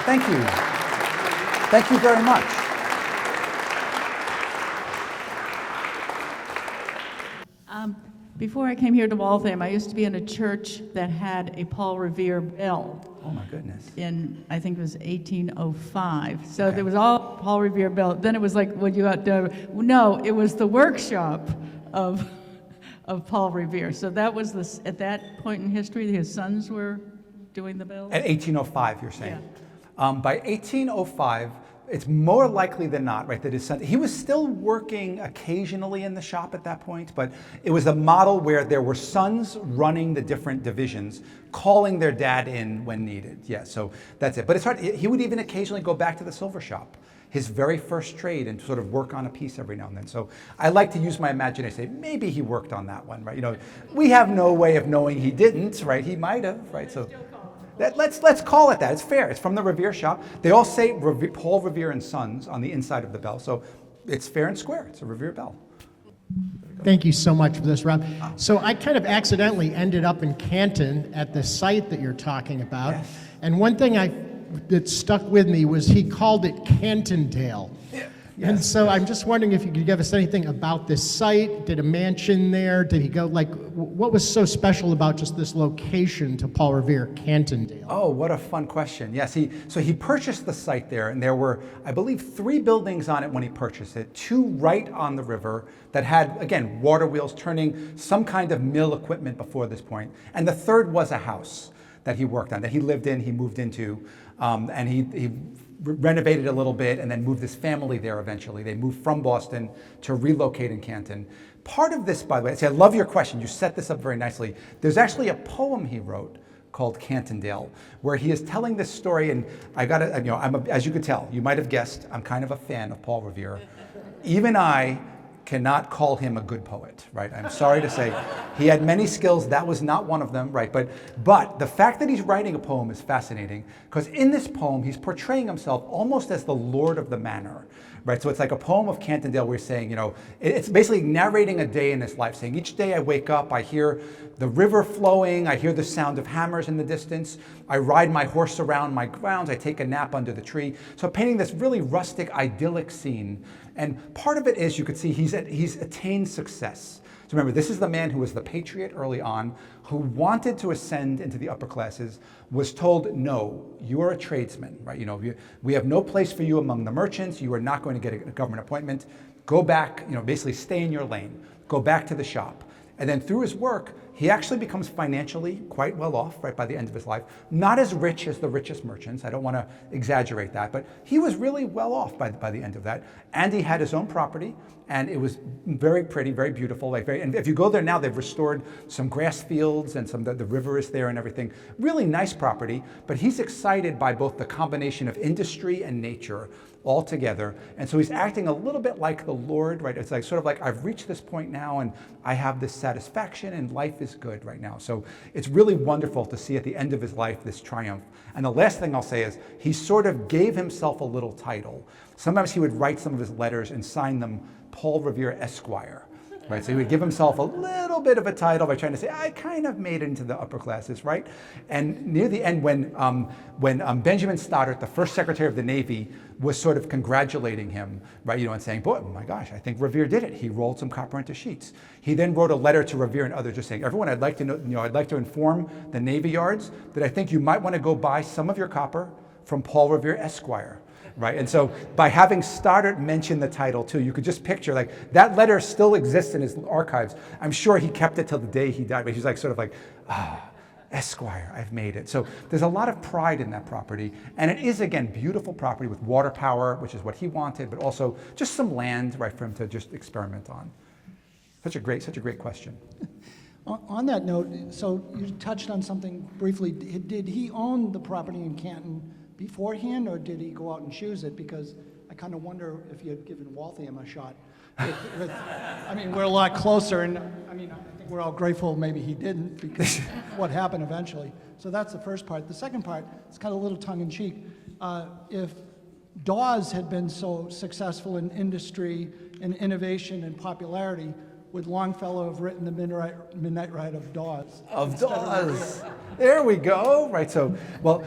Thank you. Thank you very much. Before I came here to Waltham, I used to be in a church that had a Paul Revere bell. Oh my goodness. In, I think it was 1805. So Okay. there was all Paul Revere bell. Then it was like, when you got to, no, it was the workshop of Paul Revere. So that was at that point in history, his sons were doing the bells? At 1805, you're saying? Yeah. By 1805, it's more likely than not, right, that his son, he was still working occasionally in the shop at that point, but it was a model where there were sons running the different divisions, calling their dad in when needed. Yeah, so that's it. But it's hard. He would even occasionally go back to the silver shop. his very first trade and sort of work on a piece every now and then. So I like to use my imagination, say, maybe he worked on that one, right? You know, we have no way of knowing he didn't, right? He might have, right? So let's call it that. It's fair. It's from the Revere shop. They all say Paul Revere and Sons on the inside of the bell. So it's fair and square. It's a Revere bell. Thank you so much for this, Rob. So I kind of accidentally ended up in Canton at the site that you're talking about. Yes. And one thing that stuck with me was he called it Cantondale. Yeah. And Yes. so I'm just wondering if you could give us anything about this site. Did a mansion there? Did he go, like, what was so special about just this location to Paul Revere, Cantondale? Oh, what a fun question. Yes, so he purchased the site there, and there were, I believe, 3 buildings on it when he purchased it, 2 right on the river that had, again, water wheels turning, some kind of mill equipment before this point, and the 3rd was a house that he worked on, that he lived in, he moved into, and he renovated a little bit and then moved his family there eventually. They moved from Boston to relocate in Canton. Part of this, by the way, I love your question. You set this up very nicely. There's actually a poem he wrote called Cantondale, where he is telling this story, and I gotta, you know, as you could tell, you might have guessed, I'm kind of a fan of Paul Revere. Even I cannot call him a good poet, right? I'm sorry to say. He had many skills, that was not one of them, right? But the fact that he's writing a poem is fascinating, because in this poem, he's portraying himself almost as the lord of the manor, right? So it's like a poem of Cantondale where he's saying, you know, it's basically narrating a day in his life, saying each day I wake up, I hear the river flowing, I hear the sound of hammers in the distance, I ride my horse around my grounds, I take a nap under the tree. So painting this really rustic, idyllic scene. And part of it is, you could see he's attained success. So remember, this is the man who was the Patriot early on, who wanted to ascend into the upper classes, was told, no, you are a tradesman, right? You know, we have no place for you among the merchants. You are not going to get a government appointment. Go back, you know, basically stay in your lane. Go back to the shop. And then through his work, he actually becomes financially quite well off, right, by the end of his life. Not as rich as the richest merchants. I don't want to exaggerate that, but he was really well off by the end of that. And he had his own property, and it was very pretty, very beautiful. And if you go there now, they've restored some grass fields and the river is there and everything. Really nice property, but he's excited by both the combination of industry and nature all together. And so he's acting a little bit like the Lord, right? It's like sort of like, I've reached this point now and I have this satisfaction and life is good right now. So it's really wonderful to see at the end of his life this triumph. And the last thing I'll say is he sort of gave himself a little title. Sometimes he would write some of his letters and sign them Paul Revere Esquire. Right, so he would give himself a little bit of a title by trying to say, I kind of made it into the upper classes, right? And near the end, when Benjamin Stoddert, the first Secretary of the Navy, was sort of congratulating him, right, you know, and saying, boy, oh my gosh, I think Revere did it. He rolled some copper into sheets. He then wrote a letter to Revere and others just saying, everyone, I'd like to know, you know, I'd like to inform the Navy Yards that I think you might want to go buy some of your copper from Paul Revere Esquire. Right, and so by having Stoddert mention the title too, you could just picture, like, that letter still exists in his archives. I'm sure he kept it till the day he died, but he's like sort of like, Esquire, I've made it. So there's a lot of pride in that property, and it is, again, beautiful property with water power, which is what he wanted, but also just some land, right, for him to just experiment on. Such a great question. On that note, so you touched on something briefly. Did he own the property in Canton beforehand, or did he go out and choose it? Because I kind of wonder if he had given Waltham a shot. I mean, we're a lot closer, and I mean, I think we're all grateful maybe he didn't, because what happened eventually. So that's the first part. The second part, it's kind of a little tongue-in-cheek. If Dawes had been so successful in industry and innovation and popularity, would Longfellow have written the Midnight Ride of Dawes? Of Dawes. There we go. Right, so, well,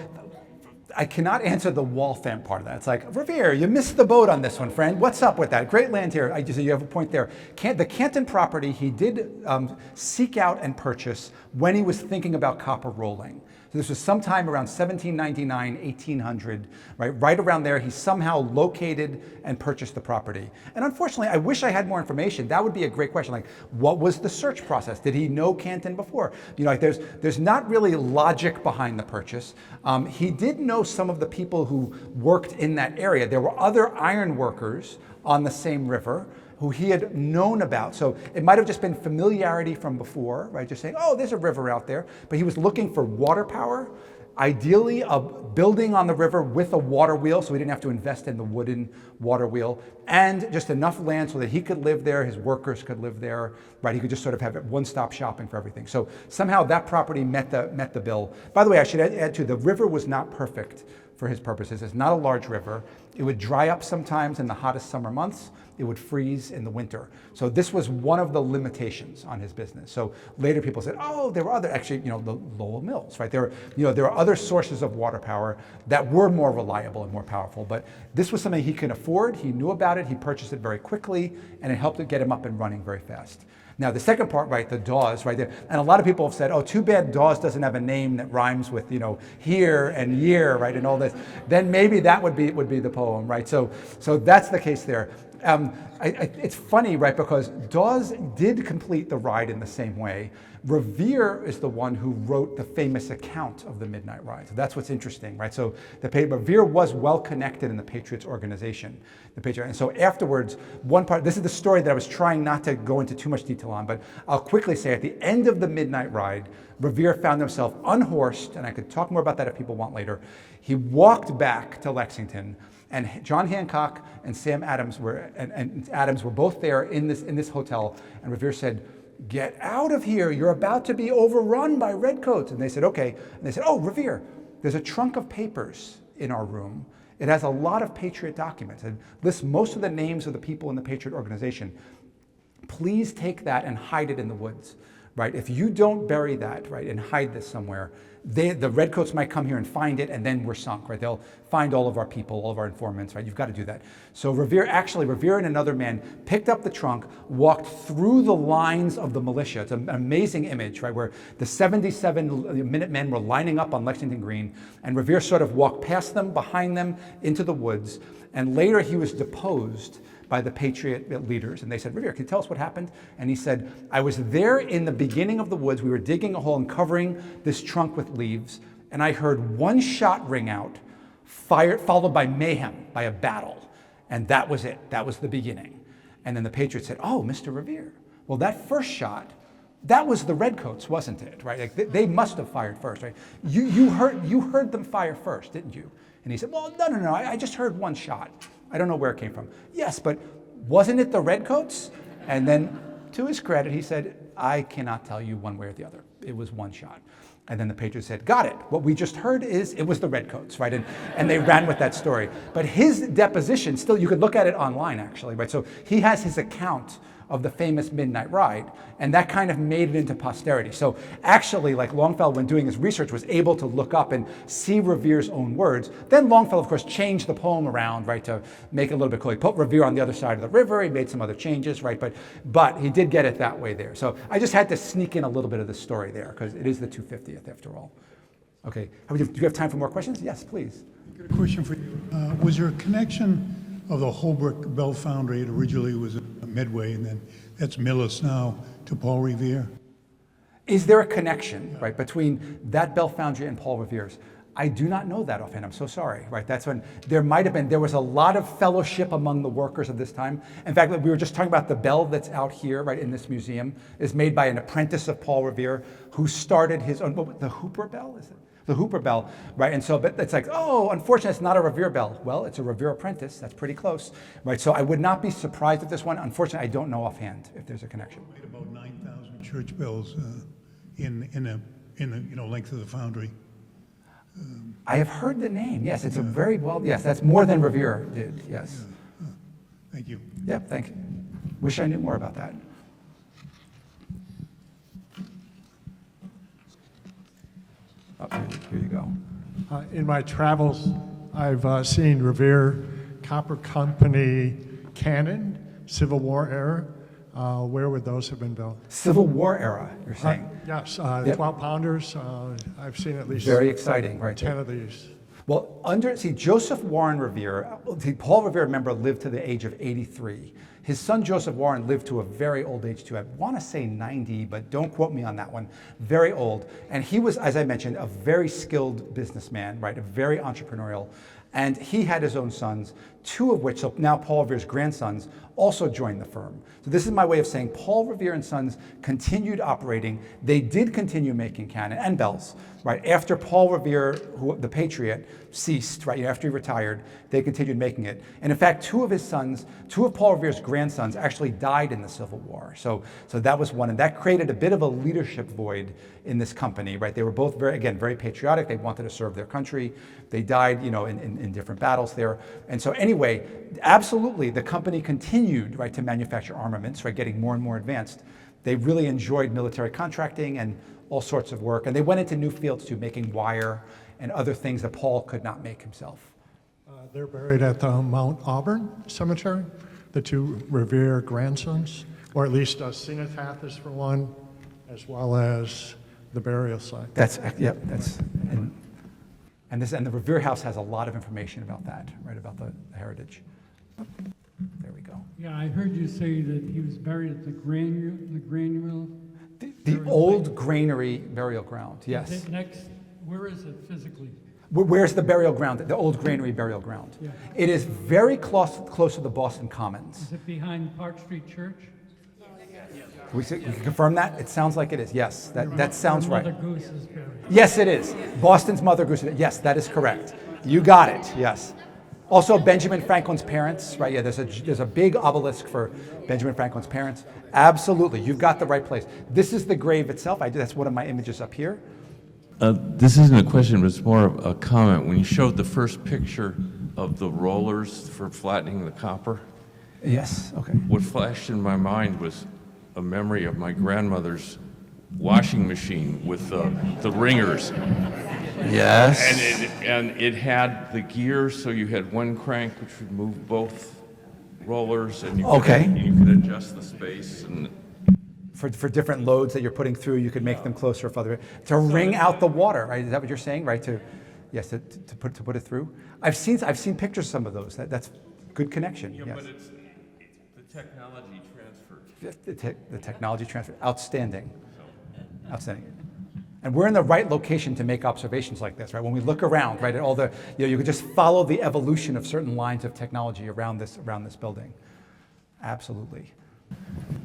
I cannot answer the Waltham part of that. It's like, Revere, you missed the boat on this one, friend. What's up with that? Great land here. You have a point there. The Canton property, he did seek out and purchase when he was thinking about copper rolling. So this was sometime around 1799, 1800, right around there. He somehow located and purchased the property. And unfortunately, I wish I had more information. That would be a great question. Like, what was the search process? Did he know Canton before? You know, like there's not really logic behind the purchase. He did know some of the people who worked in that area. There were other iron workers on the same river who he had known about. So it might have just been familiarity from before, right? Just saying, oh, there's a river out there. But he was looking for water power Ideally, a building on the river with a water wheel, so he didn't have to invest in the wooden water wheel, and just enough land so that he could live there, his workers could live there, right? He could just sort of have one-stop shopping for everything. So somehow that property met the bill. By the way, I should add too, the river was not perfect for his purposes. It's not a large river. It would dry up sometimes in the hottest summer months. It would freeze in the winter. So this was one of the limitations on his business. So later people said, oh, there were other, actually, the Lowell Mills, right? There are other sources of water power that were more reliable and more powerful, but this was something he could afford. He knew about it. He purchased it very quickly, and it helped to get him up and running very fast. Now, the second part, right, the Dawes, right there, and a lot of people have said, oh, too bad Dawes doesn't have a name that rhymes with, here and year, right, and all this. Then maybe that would be the poem, right? So that's the case there. It's funny, right, because Dawes did complete the ride in the same way. Revere is the one who wrote the famous account of the Midnight Ride. So that's what's interesting, right? So Revere was well connected in the Patriots organization. And so afterwards, one part, this is the story that I was trying not to go into too much detail on, but I'll quickly say at the end of the Midnight Ride, Revere found himself unhorsed, and I could talk more about that if people want later. He walked back to Lexington, and John Hancock and Sam Adams were both there in this hotel, and Revere said, "Get out of here, you're about to be overrun by redcoats." And they said, okay. And they said, oh, Revere, there's a trunk of papers in our room. It has a lot of Patriot documents. It lists most of the names of the people in the Patriot organization. Please take that and hide it in the woods, right? If you don't bury that, right, and hide this somewhere, the redcoats might come here and find it, and then we're sunk, right? They'll find all of our people, all of our informants, right? You've got to do that. So Revere and another man picked up the trunk, walked through the lines of the militia. It's an amazing image, right? Where the 77 Minutemen were lining up on Lexington Green, and Revere sort of walked past them, behind them, into the woods. And later he was deposed by the Patriot leaders. And they said, Revere, can you tell us what happened? And he said, I was there in the beginning of the woods. We were digging a hole and covering this trunk with leaves. And I heard one shot ring out, followed by mayhem, by a battle. And that was it. That was the beginning. And then the Patriots said, oh, Mr. Revere. Well, that first shot, that was the redcoats, wasn't it? Right? Like they must have fired first, right? You heard them fire first, didn't you? And he said, well, no. I just heard one shot. I don't know where it came from. Yes, but wasn't it the redcoats? And then, to his credit, he said, I cannot tell you one way or the other. It was one shot. And then the Patriots said, got it. What we just heard is it was the redcoats, right? And they ran with that story. But his deposition, still, you could look at it online, actually, right? So he has his account of the famous Midnight Ride, and that kind of made it into posterity. So actually, like Longfellow, when doing his research, was able to look up and see Revere's own words. Then Longfellow, of course, changed the poem around, right, to make it a little bit cool. He put Revere on the other side of the river. He made some other changes, right? But he did get it that way there. So I just had to sneak in a little bit of the story there, because it is the 250th after all. Okay, do you have time for more questions? Yes, please. I've got a question for you. Was there a connection of the Holbrook Bell Foundry? It originally was a Medway, and then that's Millis now, to Paul Revere? Is there a connection, right, between that Bell Foundry and Paul Revere's? I do not know that offhand. I'm so sorry, right? That's when there might have been, there was a lot of fellowship among the workers of this time. In fact, we were just talking about the bell that's out here, right, in this museum, is made by an apprentice of Paul Revere who started his own, the Hooper bell, is it? The Hooper bell, right? And so but it's like, oh, unfortunately, it's not a Revere bell. Well, it's a Revere apprentice. That's pretty close, right? So I would not be surprised if this one. Unfortunately, I don't know offhand if there's a connection. Made about 9,000 church bells in the length of the foundry. I have heard the name. Yes, it's a very well. Yes, that's more than Revere did. Yes. Thank you. Yep. Thank you. Wish I knew more about that. Oh, here you go. In my travels, I've seen Revere Copper Company cannon, Civil War era. Where would those have been built? Civil War era, you're saying? Yes, Yep. 12 pounders. I've seen at least Very exciting, right? 10 of these. Well, Joseph Warren Revere, Paul Revere, remember, lived to the age of 83. His son, Joseph Warren, lived to a very old age, too. I want to say 90, but don't quote me on that one. Very old. And he was, as I mentioned, a very skilled businessman, right? A very entrepreneurial. And he had his own sons, two of which, so now Paul Revere's grandsons, also joined the firm. So this is my way of saying Paul Revere and Sons continued operating. They did continue making cannon and bells. right? After Paul Revere, the Patriot, ceased, right? After he retired, they continued making it. And in fact, two of Paul Revere's grandsons actually died in the Civil War. So that was one, and that created a bit of a leadership void in this company, right? They were both very patriotic. They wanted to serve their country. They died, in different battles there. And so anyway, absolutely, the company continued, right, to manufacture armaments, right, getting more and more advanced. They really enjoyed military contracting and all sorts of work. And they went into new fields too, making wire and other things that Paul could not make himself. They're buried at the Mount Auburn Cemetery, the two Revere grandsons, or at least a cenotaph is for one, as well as the burial site. And the Revere House has a lot of information about that, right, about the heritage. There we go. Yeah, I heard you say that he was buried at the granule. The old granary burial ground, yes. Next, where is it physically? Where's the burial ground, the old granary burial ground? Yeah. It is very close to the Boston Commons. Is it behind Park Street Church? We can confirm that? It sounds like it is, yes. That sounds right. Mother Goose is buried. Yes, it is. Boston's Mother Goose. Yes, that is correct. You got it, yes. Also, Benjamin Franklin's parents, right? Yeah, there's a big obelisk for Benjamin Franklin's parents. Absolutely, you've got the right place. This is the grave itself. That's one of my images up here. This isn't a question, but it's more of a comment. When you showed the first picture of the rollers for flattening the copper, Yes, okay. what flashed in my mind was a memory of my grandmother's washing machine with the ringers. Yes. And it had the gears, so you had one crank which would move both rollers, and you could adjust the space. And For different loads that you're putting through, you could make them closer or further to wring out the water. Right? Is that what you're saying? Right? To put it through. I've seen pictures of some of those. That's good connection. yeah, Yes. but it's the technology transfer. The technology transfer. Outstanding. Outstanding. And we're in the right location to make observations like this, right? When we look around, right, at all the, you could just follow the evolution of certain lines of technology around this building. Absolutely.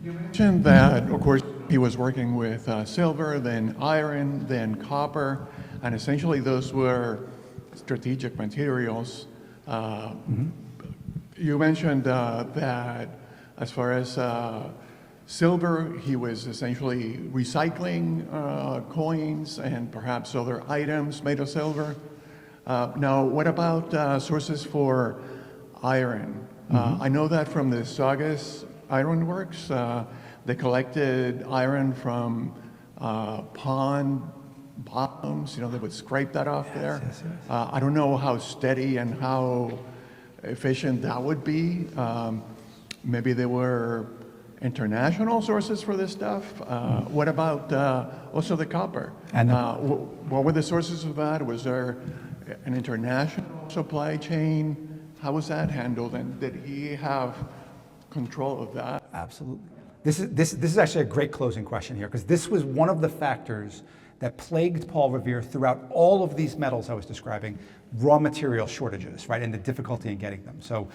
You mentioned that, of course, he was working with silver, then iron, then copper, and essentially those were strategic materials. You mentioned that as far as silver, he was essentially recycling coins and perhaps other items made of silver. Now, what about sources for iron? I know that from the Saugus Iron Works, they collected iron from pond bottoms. They would scrape that off there. Yes. I don't know how steady and how efficient that would be. Maybe they were international sources for this stuff. What about also the copper? And what were the sources of that? Was there an international supply chain? How was that handled? And did he have control of that? Absolutely. This is actually a great closing question here, because this was one of the factors that plagued Paul Revere throughout all of these metals I was describing, raw material shortages, right, and the difficulty in getting them. So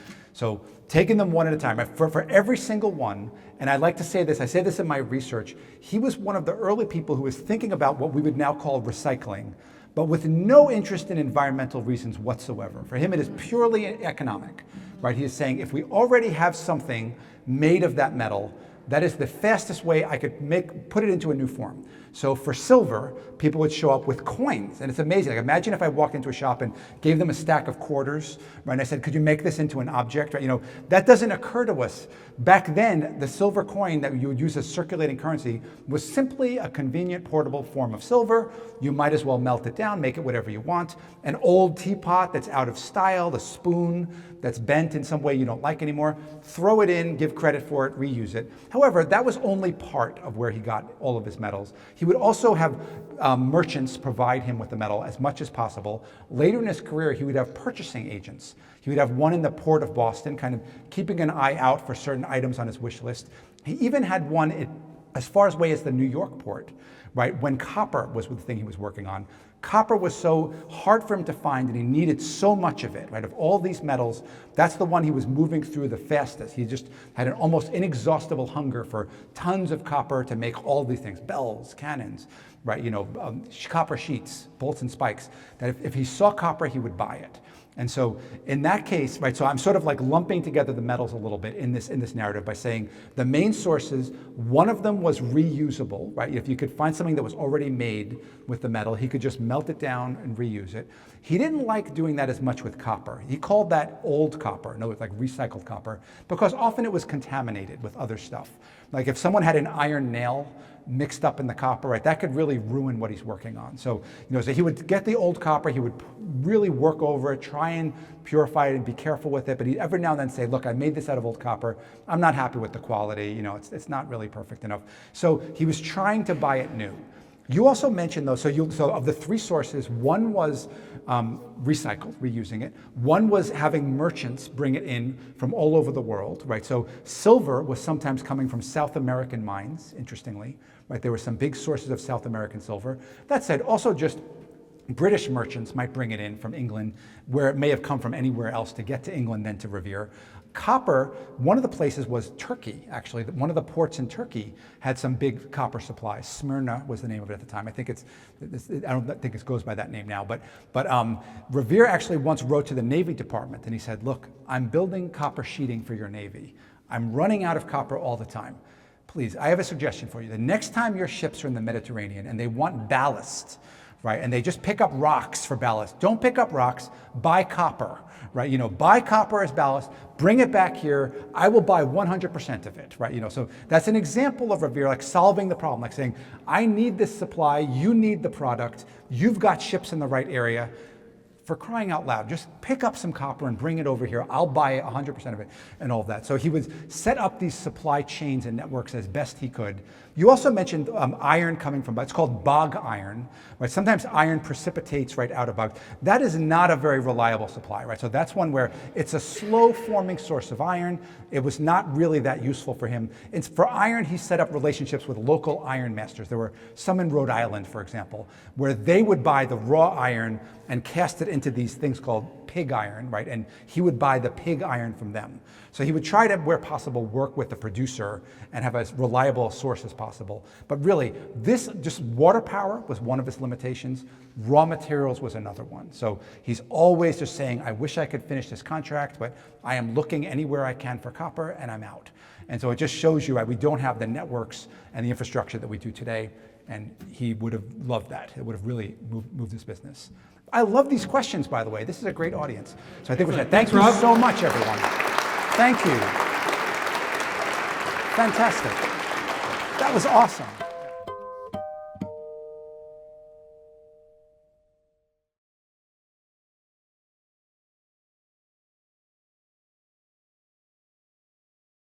taking them one at a time, right? For every single one, and I like to say this, I say this in my research, he was one of the early people who was thinking about what we would now call recycling, but with no interest in environmental reasons whatsoever. For him, it is purely economic, right? He is saying, if we already have something made of that metal, that is the fastest way I could put it into a new form. So for silver, people would show up with coins, and it's amazing. Like, imagine if I walked into a shop and gave them a stack of quarters, right? And I said, could you make this into an object? Right? That doesn't occur to us. Back then, the silver coin that you would use as circulating currency was simply a convenient portable form of silver. You might as well melt it down, make it whatever you want. An old teapot that's out of style, the spoon that's bent in some way you don't like anymore, throw it in, give credit for it, reuse it. However, that was only part of where he got all of his metals. He would also have merchants provide him with the metal as much as possible. Later in his career, he would have purchasing agents. He would have one in the port of Boston, kind of keeping an eye out for certain items on his wish list. He even had one as far away as the New York port, right, when copper was the thing he was working on. Copper was so hard for him to find, and he needed so much of it, right? Of all these metals, that's the one he was moving through the fastest. He just had an almost inexhaustible hunger for tons of copper to make all these things, bells, cannons, right? Copper sheets, bolts and spikes, that if he saw copper, he would buy it. And so in that case, right, so I'm sort of like lumping together the metals a little bit in this narrative by saying the main sources, one of them was reusable, right? If you could find something that was already made with the metal, he could just melt it down and reuse it. He didn't like doing that as much with copper. He called that old copper, in other words, like recycled copper, because often it was contaminated with other stuff. Like if someone had an iron nail mixed up in the copper, right, that could really ruin what he's working on. So, so he would get the old copper, he would really work over it, try and purify it and be careful with it, but he'd every now and then say, look, I made this out of old copper, I'm not happy with the quality, it's not really perfect enough. So he was trying to buy it new. You also mentioned though, so of the three sources, one was recycled, reusing it. One was having merchants bring it in from all over the world, right? So silver was sometimes coming from South American mines, interestingly, right? There were some big sources of South American silver. That said, also just British merchants might bring it in from England, where it may have come from anywhere else to get to England, then to Revere. Copper, one of the places was Turkey, actually. One of the ports in Turkey had some big copper supplies. Smyrna was the name of it at the time. I don't think it goes by that name now, but Revere actually once wrote to the Navy Department and he said, look, I'm building copper sheeting for your Navy. I'm running out of copper all the time. Please, I have a suggestion for you. The next time your ships are in the Mediterranean and they want ballast, right, and they just pick up rocks for ballast, don't pick up rocks, buy copper, right? Buy copper as ballast, bring it back here, I will buy 100% of it, right? So that's an example of Revere, like solving the problem, like saying, I need this supply, you need the product, you've got ships in the right area. For crying out loud, just pick up some copper and bring it over here. I'll buy 100% of it and all of that. So he would set up these supply chains and networks as best he could. You also mentioned iron coming from, it's called bog iron, right? Sometimes iron precipitates right out of bog. That is not a very reliable supply, right? So that's one where it's a slow forming source of iron. It was not really that useful for him. And for iron, he set up relationships with local iron masters. There were some in Rhode Island, for example, where they would buy the raw iron and cast it into these things called pig iron, right? And he would buy the pig iron from them. So he would try to, where possible, work with the producer and have as reliable a source as possible. But really, this just water power was one of his limitations. Raw materials was another one. So he's always just saying, I wish I could finish this contract, but I am looking anywhere I can for copper and I'm out. And so it just shows you, right, we don't have the networks and the infrastructure that we do today. And he would have loved that. It would have really moved his business. I love these questions, by the way. This is a great audience. So I think we should thank you so much, everyone. Thank you. Fantastic. That was awesome.